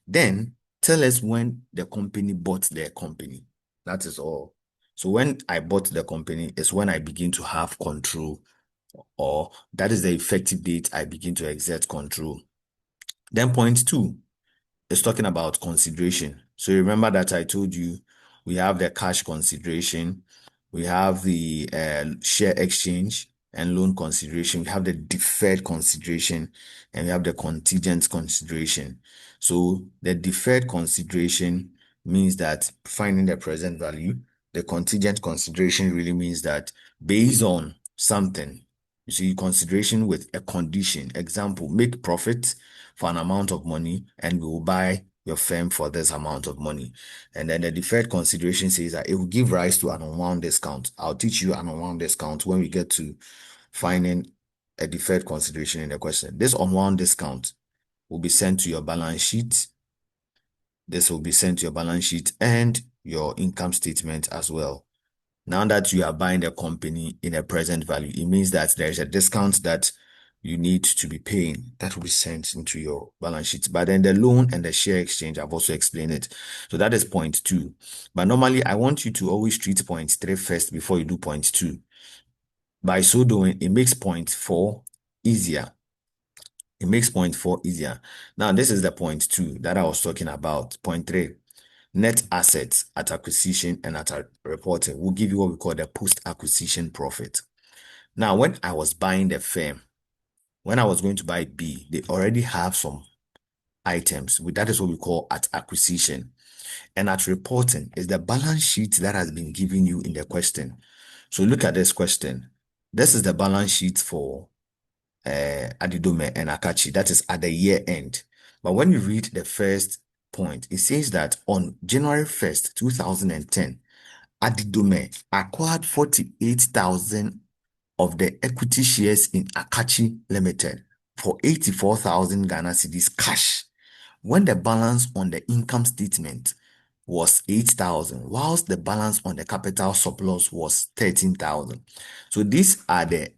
then tell us when the company bought their company. That is all. So when I bought the company is when I begin to have control, or that is the effective date I begin to exert control. Then point two, it's talking about consideration. So you remember that I told you we have the cash consideration, we have the share exchange and loan consideration, we have the deferred consideration, and we have the contingent consideration. So the deferred consideration means that finding the present value. The contingent consideration really means that based on something, you see, consideration with a condition. Example, make profit for an amount of money and we will buy your firm for this amount of money. And then the deferred consideration says that it will give rise to an unwound discount. I'll teach you an unwound discount when we get to finding a deferred consideration in the question. This unwound discount will be sent to your balance sheet. This will be sent to your balance sheet and your income statement as well. Now that you are buying the company in a present value, it means that there is a discount that you need to be paying that will be sent into your balance sheet. But then the loan and the share exchange, I've also explained it. So that is point two. But normally, I want you to always treat point three first before you do point two. By so doing, it makes point four easier. It makes point four easier. Now, this is the point two that I was talking about. Point three. Net assets at acquisition and at reporting will give you what we call the post-acquisition profit. Now, when I was buying the firm, when I was going to buy B, they already have some items. That is what we call at acquisition. And at reporting is the balance sheet that has been given you in the question. So look at this question. This is the balance sheet for Adidome and Akachi. That is at the year end. But when you read the first point, it says that on January 1st, 2010, Adidome acquired 48,000 of the equity shares in Akachi Limited for 84,000 Ghana cedis cash, when the balance on the income statement was 8,000, whilst the balance on the capital surplus was 13,000. So these are the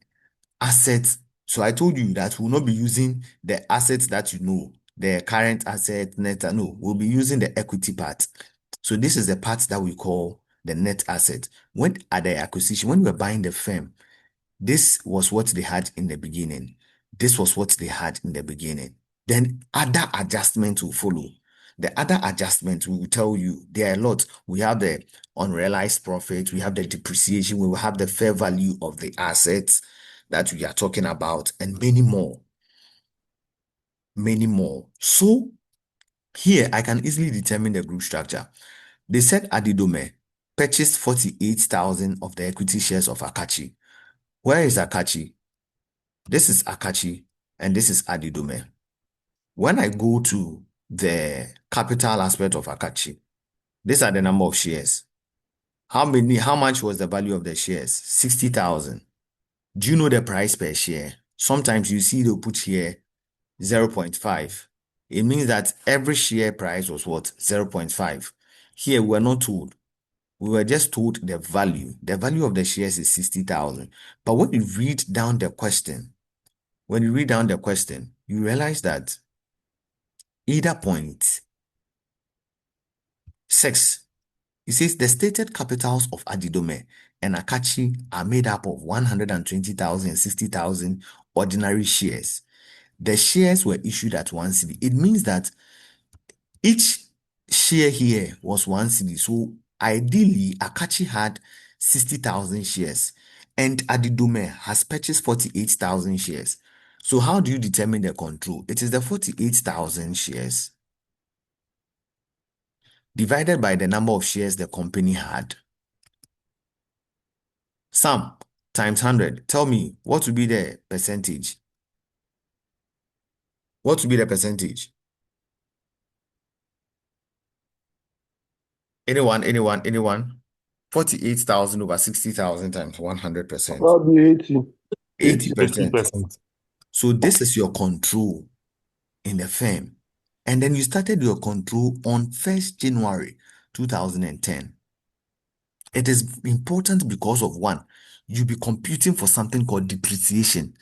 assets. So I told you that we'll not be using the assets that you know, the current asset, net, no, we'll be using the equity part. So this is the part that we call the net asset. When at the acquisition, when we were buying the firm, this was what they had in the beginning. This was what they had in the beginning. Then other adjustments will follow. The other adjustments will tell you there are a lot. We have the unrealized profit, we have the depreciation, we will have the fair value of the assets that we are talking about, and many more. Many more. So here I can easily determine the group structure. They said Adidome purchased 48,000 of the equity shares of Akachi. Where is Akachi? This is Akachi and this is Adidome. When I go to the capital aspect of Akachi, these are the number of shares. How much was the value of the shares? 60,000. Do you know the price per share? Sometimes you see they'll put here 0.5. It means that every share price was what? 0.5. Here we're not told. We were just told the value. The value of the shares is 60,000. But when you read down the question, you realize that either point 6, it says the stated capitals of Adidome and Akachi are made up of 120,000 and 60,000 ordinary shares. The shares were issued at 1 cedi. It means that each share here was 1 cedi. So ideally, Akachi had 60,000 shares and Adidome has purchased 48,000 shares. So how do you determine the control? It is the 48,000 shares divided by the number of shares the company had. Sum times 100. Tell me, what would be the percentage? What would be the percentage? Anyone? 48,000 over 60,000 times 100%. That'll be 80. 80. 80%. 80%. So this is your control in the firm. And then you started your control on 1st January 2010. It is important because of one, you'll be computing for something called depreciation.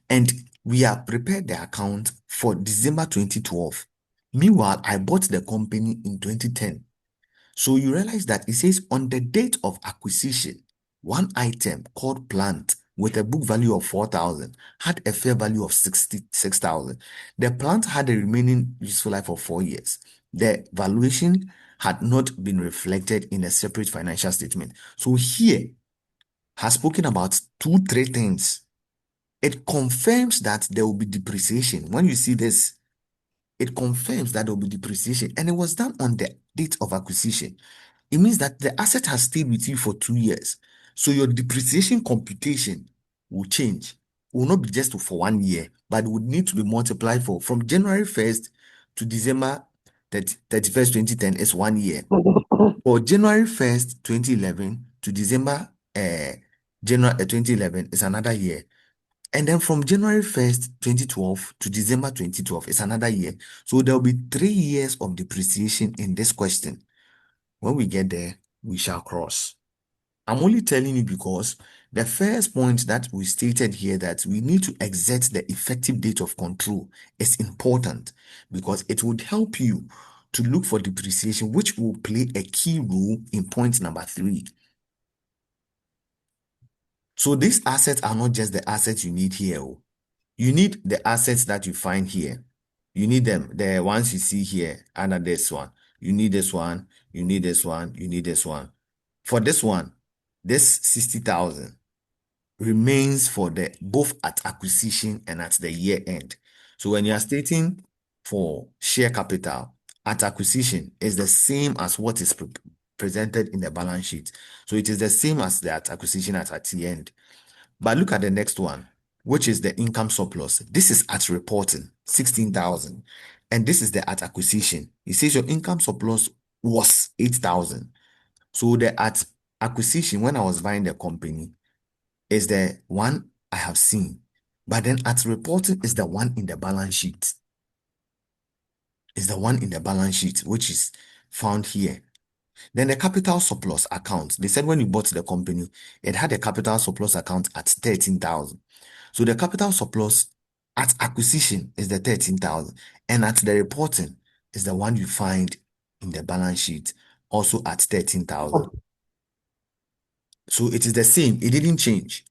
And we have prepared the account for December 2012. Meanwhile, I bought the company in 2010. So you realize that it says on the date of acquisition, one item called plant with a book value of 4,000 had a fair value of 66,000. The plant had a remaining useful life of 4 years. The valuation had not been reflected in a separate financial statement. So here has spoken about two, three things. It confirms that there will be depreciation. When you see this, it confirms that there will be depreciation, and it was done on the date of acquisition. It means that the asset has stayed with you for 2 years. So your depreciation computation will change. It will not be just for 1 year, but it would need to be multiplied for from January 1st to December 31st, 2010 is 1 year. For January 1st, 2011 to December January 2011 is another year. And then from January 1st, 2012 to December 2012 is another year. So there will be 3 years of depreciation in this question. When we get there, we shall cross. I'm only telling you because the first point that we stated here that we need to exert the effective date of control is important because it would help you to look for depreciation, which will play a key role in point number 3. So these assets are not just the assets you need here. You need the assets that you find here. You need them, the ones you see here under this one. You need this one, you need this one, you need this one. For this one, this 60,000 remains for the both at acquisition and at the year end. So when you are stating for share capital at acquisition is the same as what is presented in the balance sheet. So it is the same as the at acquisition at the end. But look at the next one, which is the income surplus. This is at reporting, 16,000. And this is the at acquisition. It says your income surplus was 8,000. So the at acquisition, when I was buying the company, is the one I have seen. But then at reporting is the one in the balance sheet. Is the one in the balance sheet, which is found here. Then the capital surplus account. They said when you bought the company, it had a capital surplus account at 13,000. So the capital surplus at acquisition is the 13,000. And at the reporting is the one you find in the balance sheet, also at 13,000. So it is the same. It didn't change,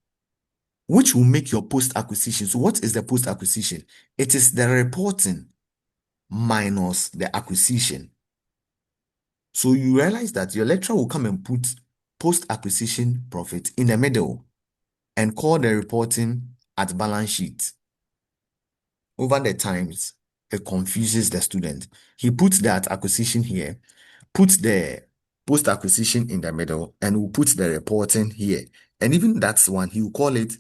which will make your post-acquisition. So what is the post-acquisition? It is the reporting minus the acquisition. So you realize that your lecturer will come and put post-acquisition profit in the middle and call the reporting at balance sheet. Over the times, it confuses the student. He puts that acquisition here, puts the post-acquisition in the middle, and will put the reporting here. And even that's one, he will call it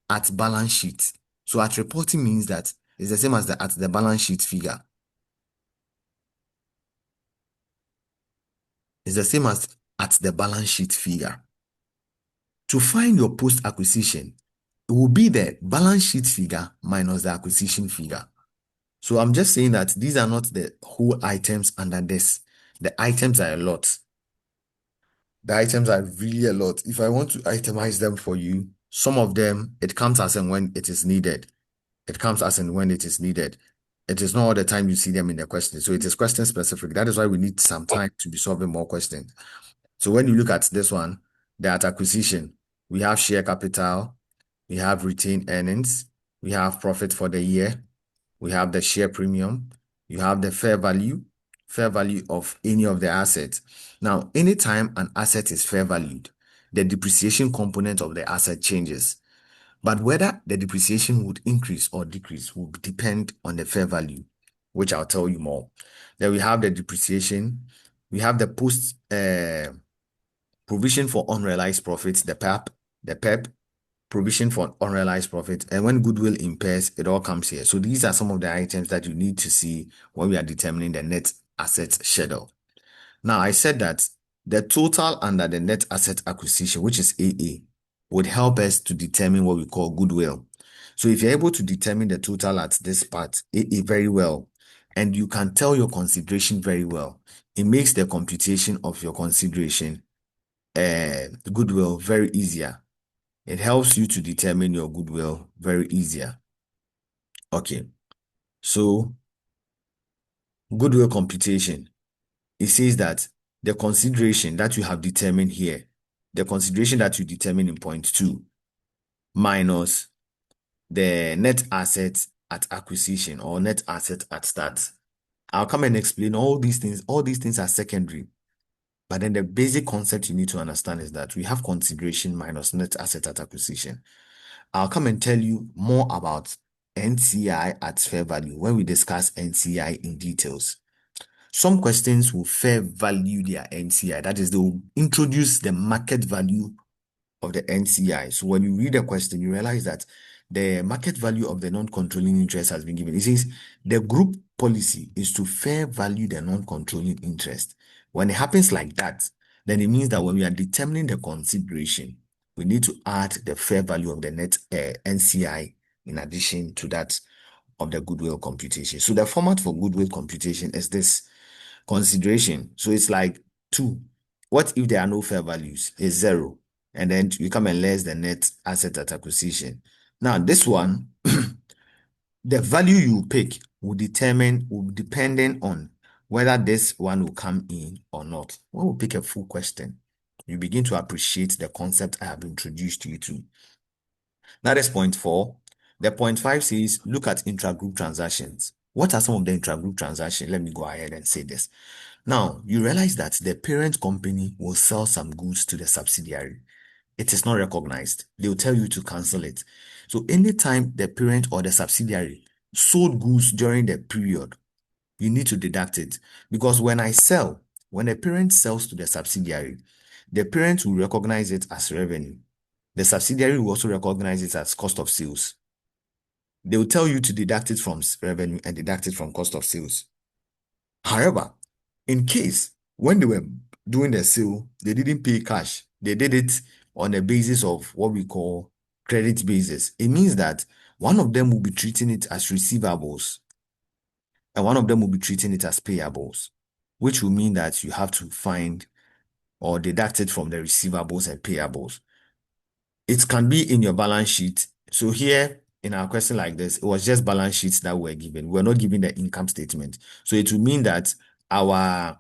at balance sheet. So at reporting means that it's the same as at the balance sheet figure. It's the same as at the balance sheet figure. To find your post-acquisition, it will be the balance sheet figure minus the acquisition figure. So I'm just saying that these are not the whole items under this. The items are a lot. The items are really a lot. If I want to itemize them for you, some of them, it comes as and when it is needed. It comes as and when it is needed. It is not all the time you see them in the question. So it is question specific. That is why we need some time to be solving more questions. So when you look at this one, the at acquisition, we have share capital, we have retained earnings, we have profit for the year, we have the share premium, you have the fair value of any of the assets. Now, anytime an asset is fair valued, the depreciation component of the asset changes. But whether the depreciation would increase or decrease will depend on the fair value, which I'll tell you more. Then we have the depreciation, we have the post provision for unrealized profits, the PEP, provision for unrealized profit, and when goodwill impairs, it all comes here. So these are some of the items that you need to see when we are determining the net asset schedule. Now, I said that the total under the net asset acquisition, which is AA, would help us to determine what we call goodwill. So if you're able to determine the total at this part, AA, very well, and you can tell your consideration very well, it makes the computation of your consideration goodwill very easier. It helps you to determine your goodwill very easier. Okay. So goodwill computation, it says that the consideration that you have determined here, the consideration that you determine in point two, minus the net asset at acquisition or net asset at start. I'll come and explain all these things. All these things are secondary. But then the basic concept you need to understand is that we have consideration minus net asset at acquisition. I'll come and tell you more about NCI at fair value when we discuss NCI in details. Some questions will fair value their NCI. That is, they will introduce the market value of the NCI. So when you read the question, you realize that the market value of the non-controlling interest has been given. It says the group policy is to fair value the non-controlling interest. When it happens like that, then it means that when we are determining the consideration, we need to add the fair value of the net NCI in addition to that of the goodwill computation. So the format for goodwill computation is this: consideration. So it's like 2. What if there are no fair values? It's 0. And then you come and less the net asset at acquisition. Now, this one, the value you pick will depending on whether this one will come in or not. When we pick a full question, you begin to appreciate the concept I have introduced you to. Now, that's point 4. The point 5 says, look at intragroup transactions. What are some of the intragroup transactions? Let me go ahead and say this. Now, you realize that the parent company will sell some goods to the subsidiary. It is not recognized. They will tell you to cancel it. So anytime the parent or the subsidiary sold goods during the period, you need to deduct it. Because when the parent sells to the parent will recognize it as revenue. The subsidiary will also recognize it as cost of sales. They will tell you to deduct it from revenue and deduct it from cost of sales. However, in case when they were doing the sale, they didn't pay cash. They did it on a basis of what we call credit basis. It means that one of them will be treating it as receivables and one of them will be treating it as payables, which will mean that you have to find or deduct it from the receivables and payables. It can be in your balance sheet. So here in our question like this, it was just balance sheets that were given. We're not given the income statement. So it will mean that our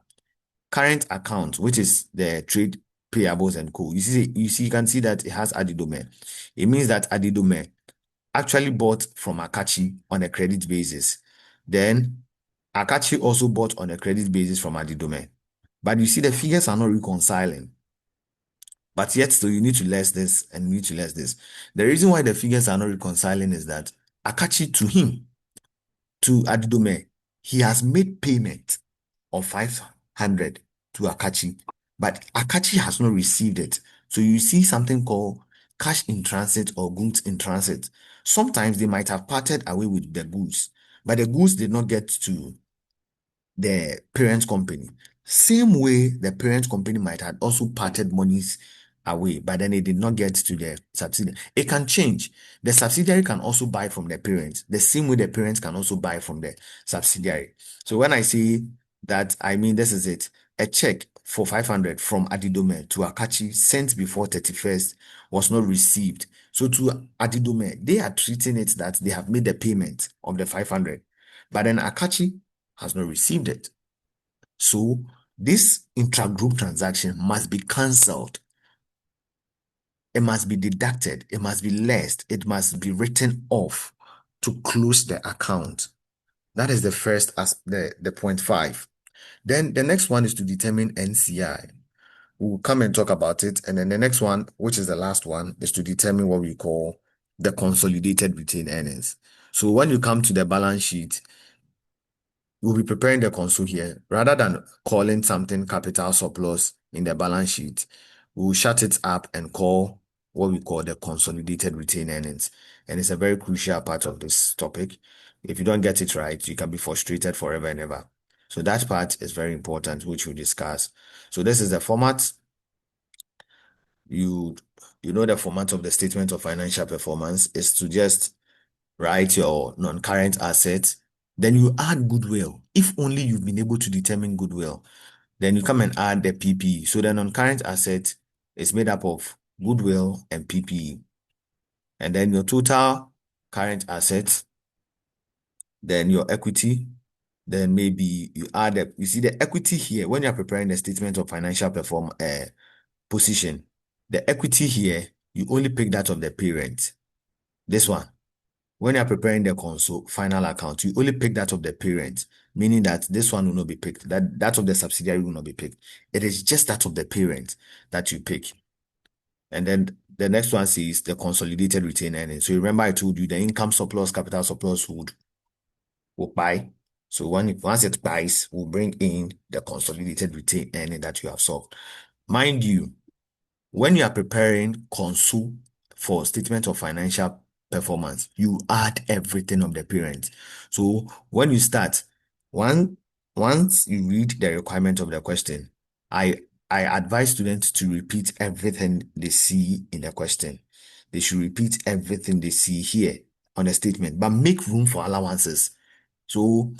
current account, which is the trade payables and co. You can see that it has Adidome. It means that Adidome actually bought from Akachi on a credit basis. Then Akachi also bought on a credit basis from Adidome. But you see the figures are not reconciling. But yet still you need to less this and you need to less this. The reason why the figures are not reconciling is that Akachi to Adidome, he has made payment of 500 to Akachi, but Akachi has not received it. So you see something called cash in transit or goods in transit. Sometimes they might have parted away with the goods, but the goods did not get to the parent company. Same way the parent company might have also parted monies away, but then it did not get to the subsidiary. It can change. The subsidiary can also buy from the parent, the same way the parent can also buy from the subsidiary. So when I say that, I mean this is it. A check for 500 from Adidome to Akachi sent before 31st was not received. So to Adidome, they are treating it that they have made the payment of the 500, but then Akachi has not received it. So this intra-group transaction must be cancelled. It must be deducted. It must be less. It must be written off to close the account. That is the first as the point 5. Then the next one is to determine NCI. We'll come and talk about it. And then the next one, which is the last one, is to determine what we call the consolidated retained earnings. So when you come to the balance sheet, we'll be preparing the console here. Rather than calling something capital surplus in the balance sheet, we'll shut it up and call what we call the consolidated retained earnings. And it's a very crucial part of this topic. If you don't get it right, you can be frustrated forever and ever. So that part is very important, which we'll discuss. So this is the format. You know the format of the statement of financial performance is to just write your non-current assets, then you add goodwill. If only you've been able to determine goodwill, then you come and add the PPE. So the non-current asset is made up of goodwill and PPE. And then your total current assets then your equity, then maybe you add you see the equity here when you're preparing the statement of financial position. The equity here, you only pick that of the parent. This one, when you're preparing the console final account, you only pick that of the parent, meaning that this one will not be picked. That of the subsidiary will not be picked. It is just that of the parent that you pick. And then the next one says the consolidated retained earnings. So remember I told you the income surplus, capital surplus will buy. So once it buys, we'll bring in the consolidated retained earning that you have solved. Mind you, when you are preparing console for statement of financial performance, you add everything of the parent. So when you start, one once you read the requirement of the question, I I advise students to repeat everything they see in the question. They should repeat everything they see here on the statement, but make room for allowances. So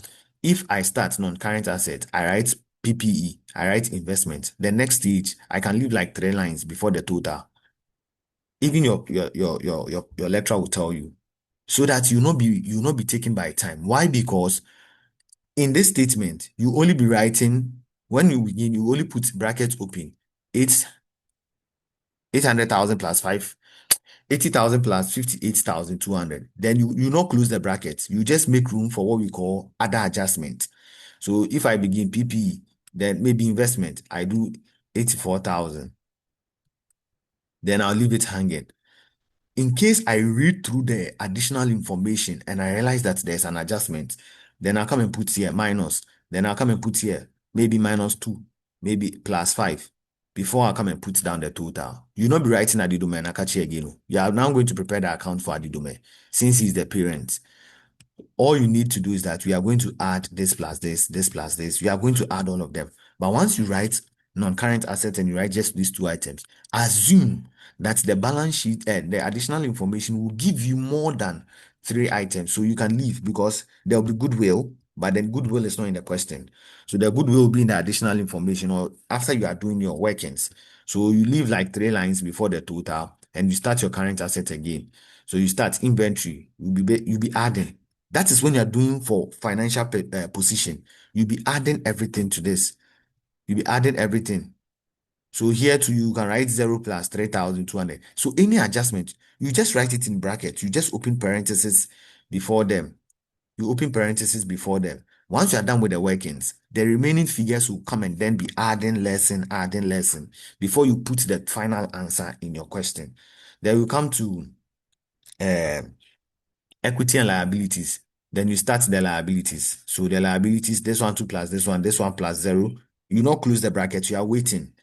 if I start non-current asset, I write PPE, I write investment. The next stage, I can leave like 3 lines before the total. Even your lecturer will tell you. So that you not be taken by time. Why? Because in this statement, you only be writing when you begin, you only put brackets open. It's 800,000 plus 80,000 plus 58,200. Then you not close the bracket. You just make room for what we call other adjustment. So if I begin PPE, then maybe investment, I do 84,000. Then I'll leave it hanging. In case I read through the additional information and I realize that there's an adjustment, then I'll come and put here minus. Then I'll come and put here maybe -2, maybe +5. Before I come and put down the total. You'll not be writing Adidume and Akachi again. You are now going to prepare the account for Adidume since he's the parent. All you need to do is that we are going to add this plus this plus this. We are going to add all of them. But once you write non-current assets and you write just these 2 items, assume that the balance sheet and the additional information will give you more than 3 items. So you can leave because there will be goodwill, but then goodwill is not in the question. So the goodwill will be in the additional information or after you are doing your workings. So you leave like 3 lines before the total and you start your current asset again. So you start inventory, you'll be adding. That is when you're doing for financial position. You'll be adding everything to this. You'll be adding everything. So here too, you can write 0 plus 3,200. So any adjustment, you just write it in brackets. You just open parentheses before them. You open parentheses before them. Once you are done with the workings, the remaining figures will come and then be adding lesson before you put the final answer in your question. Then we come to equity and liabilities. Then you start the liabilities. So the liabilities, this one 2 plus this one plus 0. You not close the bracket, you are waiting.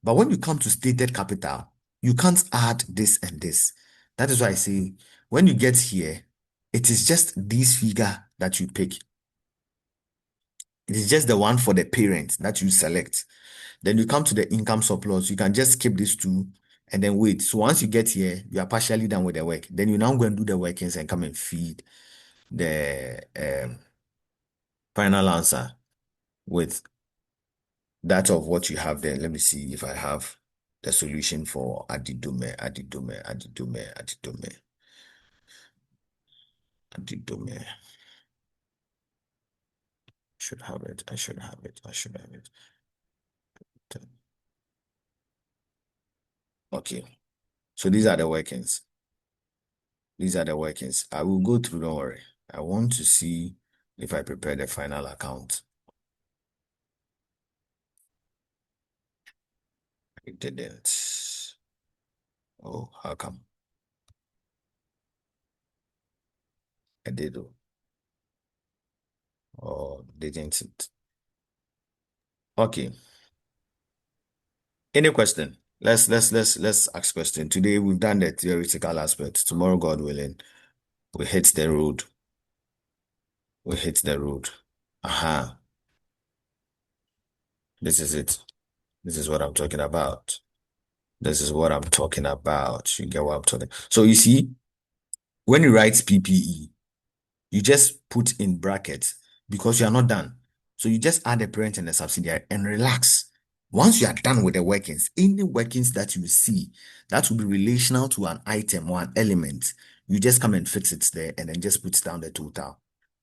But when you come to stated capital, you can't add this and this. That is why I say when you get here, it is just this figure that you pick. It is just the one for the parent that you select. Then you come to the income surplus. You can just skip these two and then wait. So once you get here, you are partially done with the work. Then you now go and do the workings and come and feed the final answer with that of what you have there. Let me see if I have the solution for Adidume, Adidume, Adidume, Adidume, Adidume. Should have it. I should have it. I should have it. Okay. So these are the workings. These are the workings. I will go through, don't worry. I want to see if I prepare the final account. I didn't. Oh, how come? I did. Oh, didn't it? Okay. Any question? Let's ask question. Today we've done the theoretical aspect. Tomorrow, God willing, we hit the road. We hit the road. Aha. This is it. This is what I'm talking about. This is what I'm talking about. You get what I'm talking. So you see, when you write PPE, you just put in brackets because you are not done. So you just add a parent and a subsidiary and relax. Once you are done with the workings, any workings that you see that will be relational to an item or an element, you just come and fix it there and then just put down the total.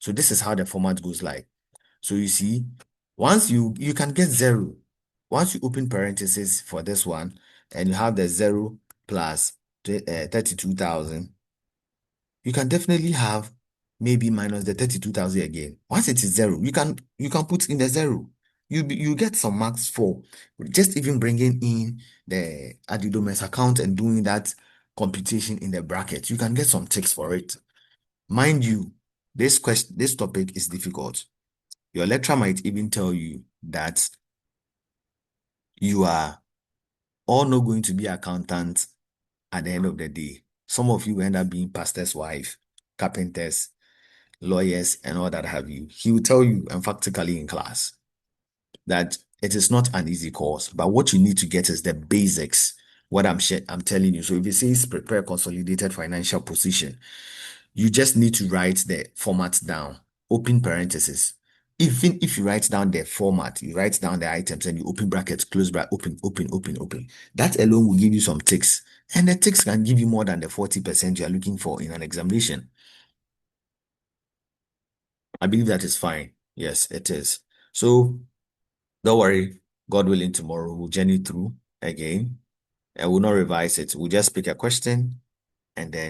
So this is how the format goes like. So you see, once you can get zero. Once you open parentheses for this one, and you have the zero plus 32,000, you can definitely have maybe minus the 32,000 again. Once it is zero, you can put in the zero. You get some marks for just even bringing in the Adidomes account and doing that computation in the bracket. You can get some ticks for it. Mind you, this topic is difficult. Your lecturer might even tell you that you are all not going to be accountants at the end of the day. Some of you end up being pastor's wife, carpenters, lawyers, and all that have you. He will tell you emphatically in class that it is not an easy course, but what you need to get is the basics. What I'm telling you. So if it says prepare consolidated financial position, you just need to write the format down, open parentheses. Even if you write down the format, you write down the items and you open brackets, close bracket, open, open, open, open. That alone will give you some ticks. And the ticks can give you more than the 40% you are looking for in an examination. I believe that is fine. Yes, it is. So don't worry. God willing, tomorrow we'll journey through again and we'll not revise it. We'll just pick a question and then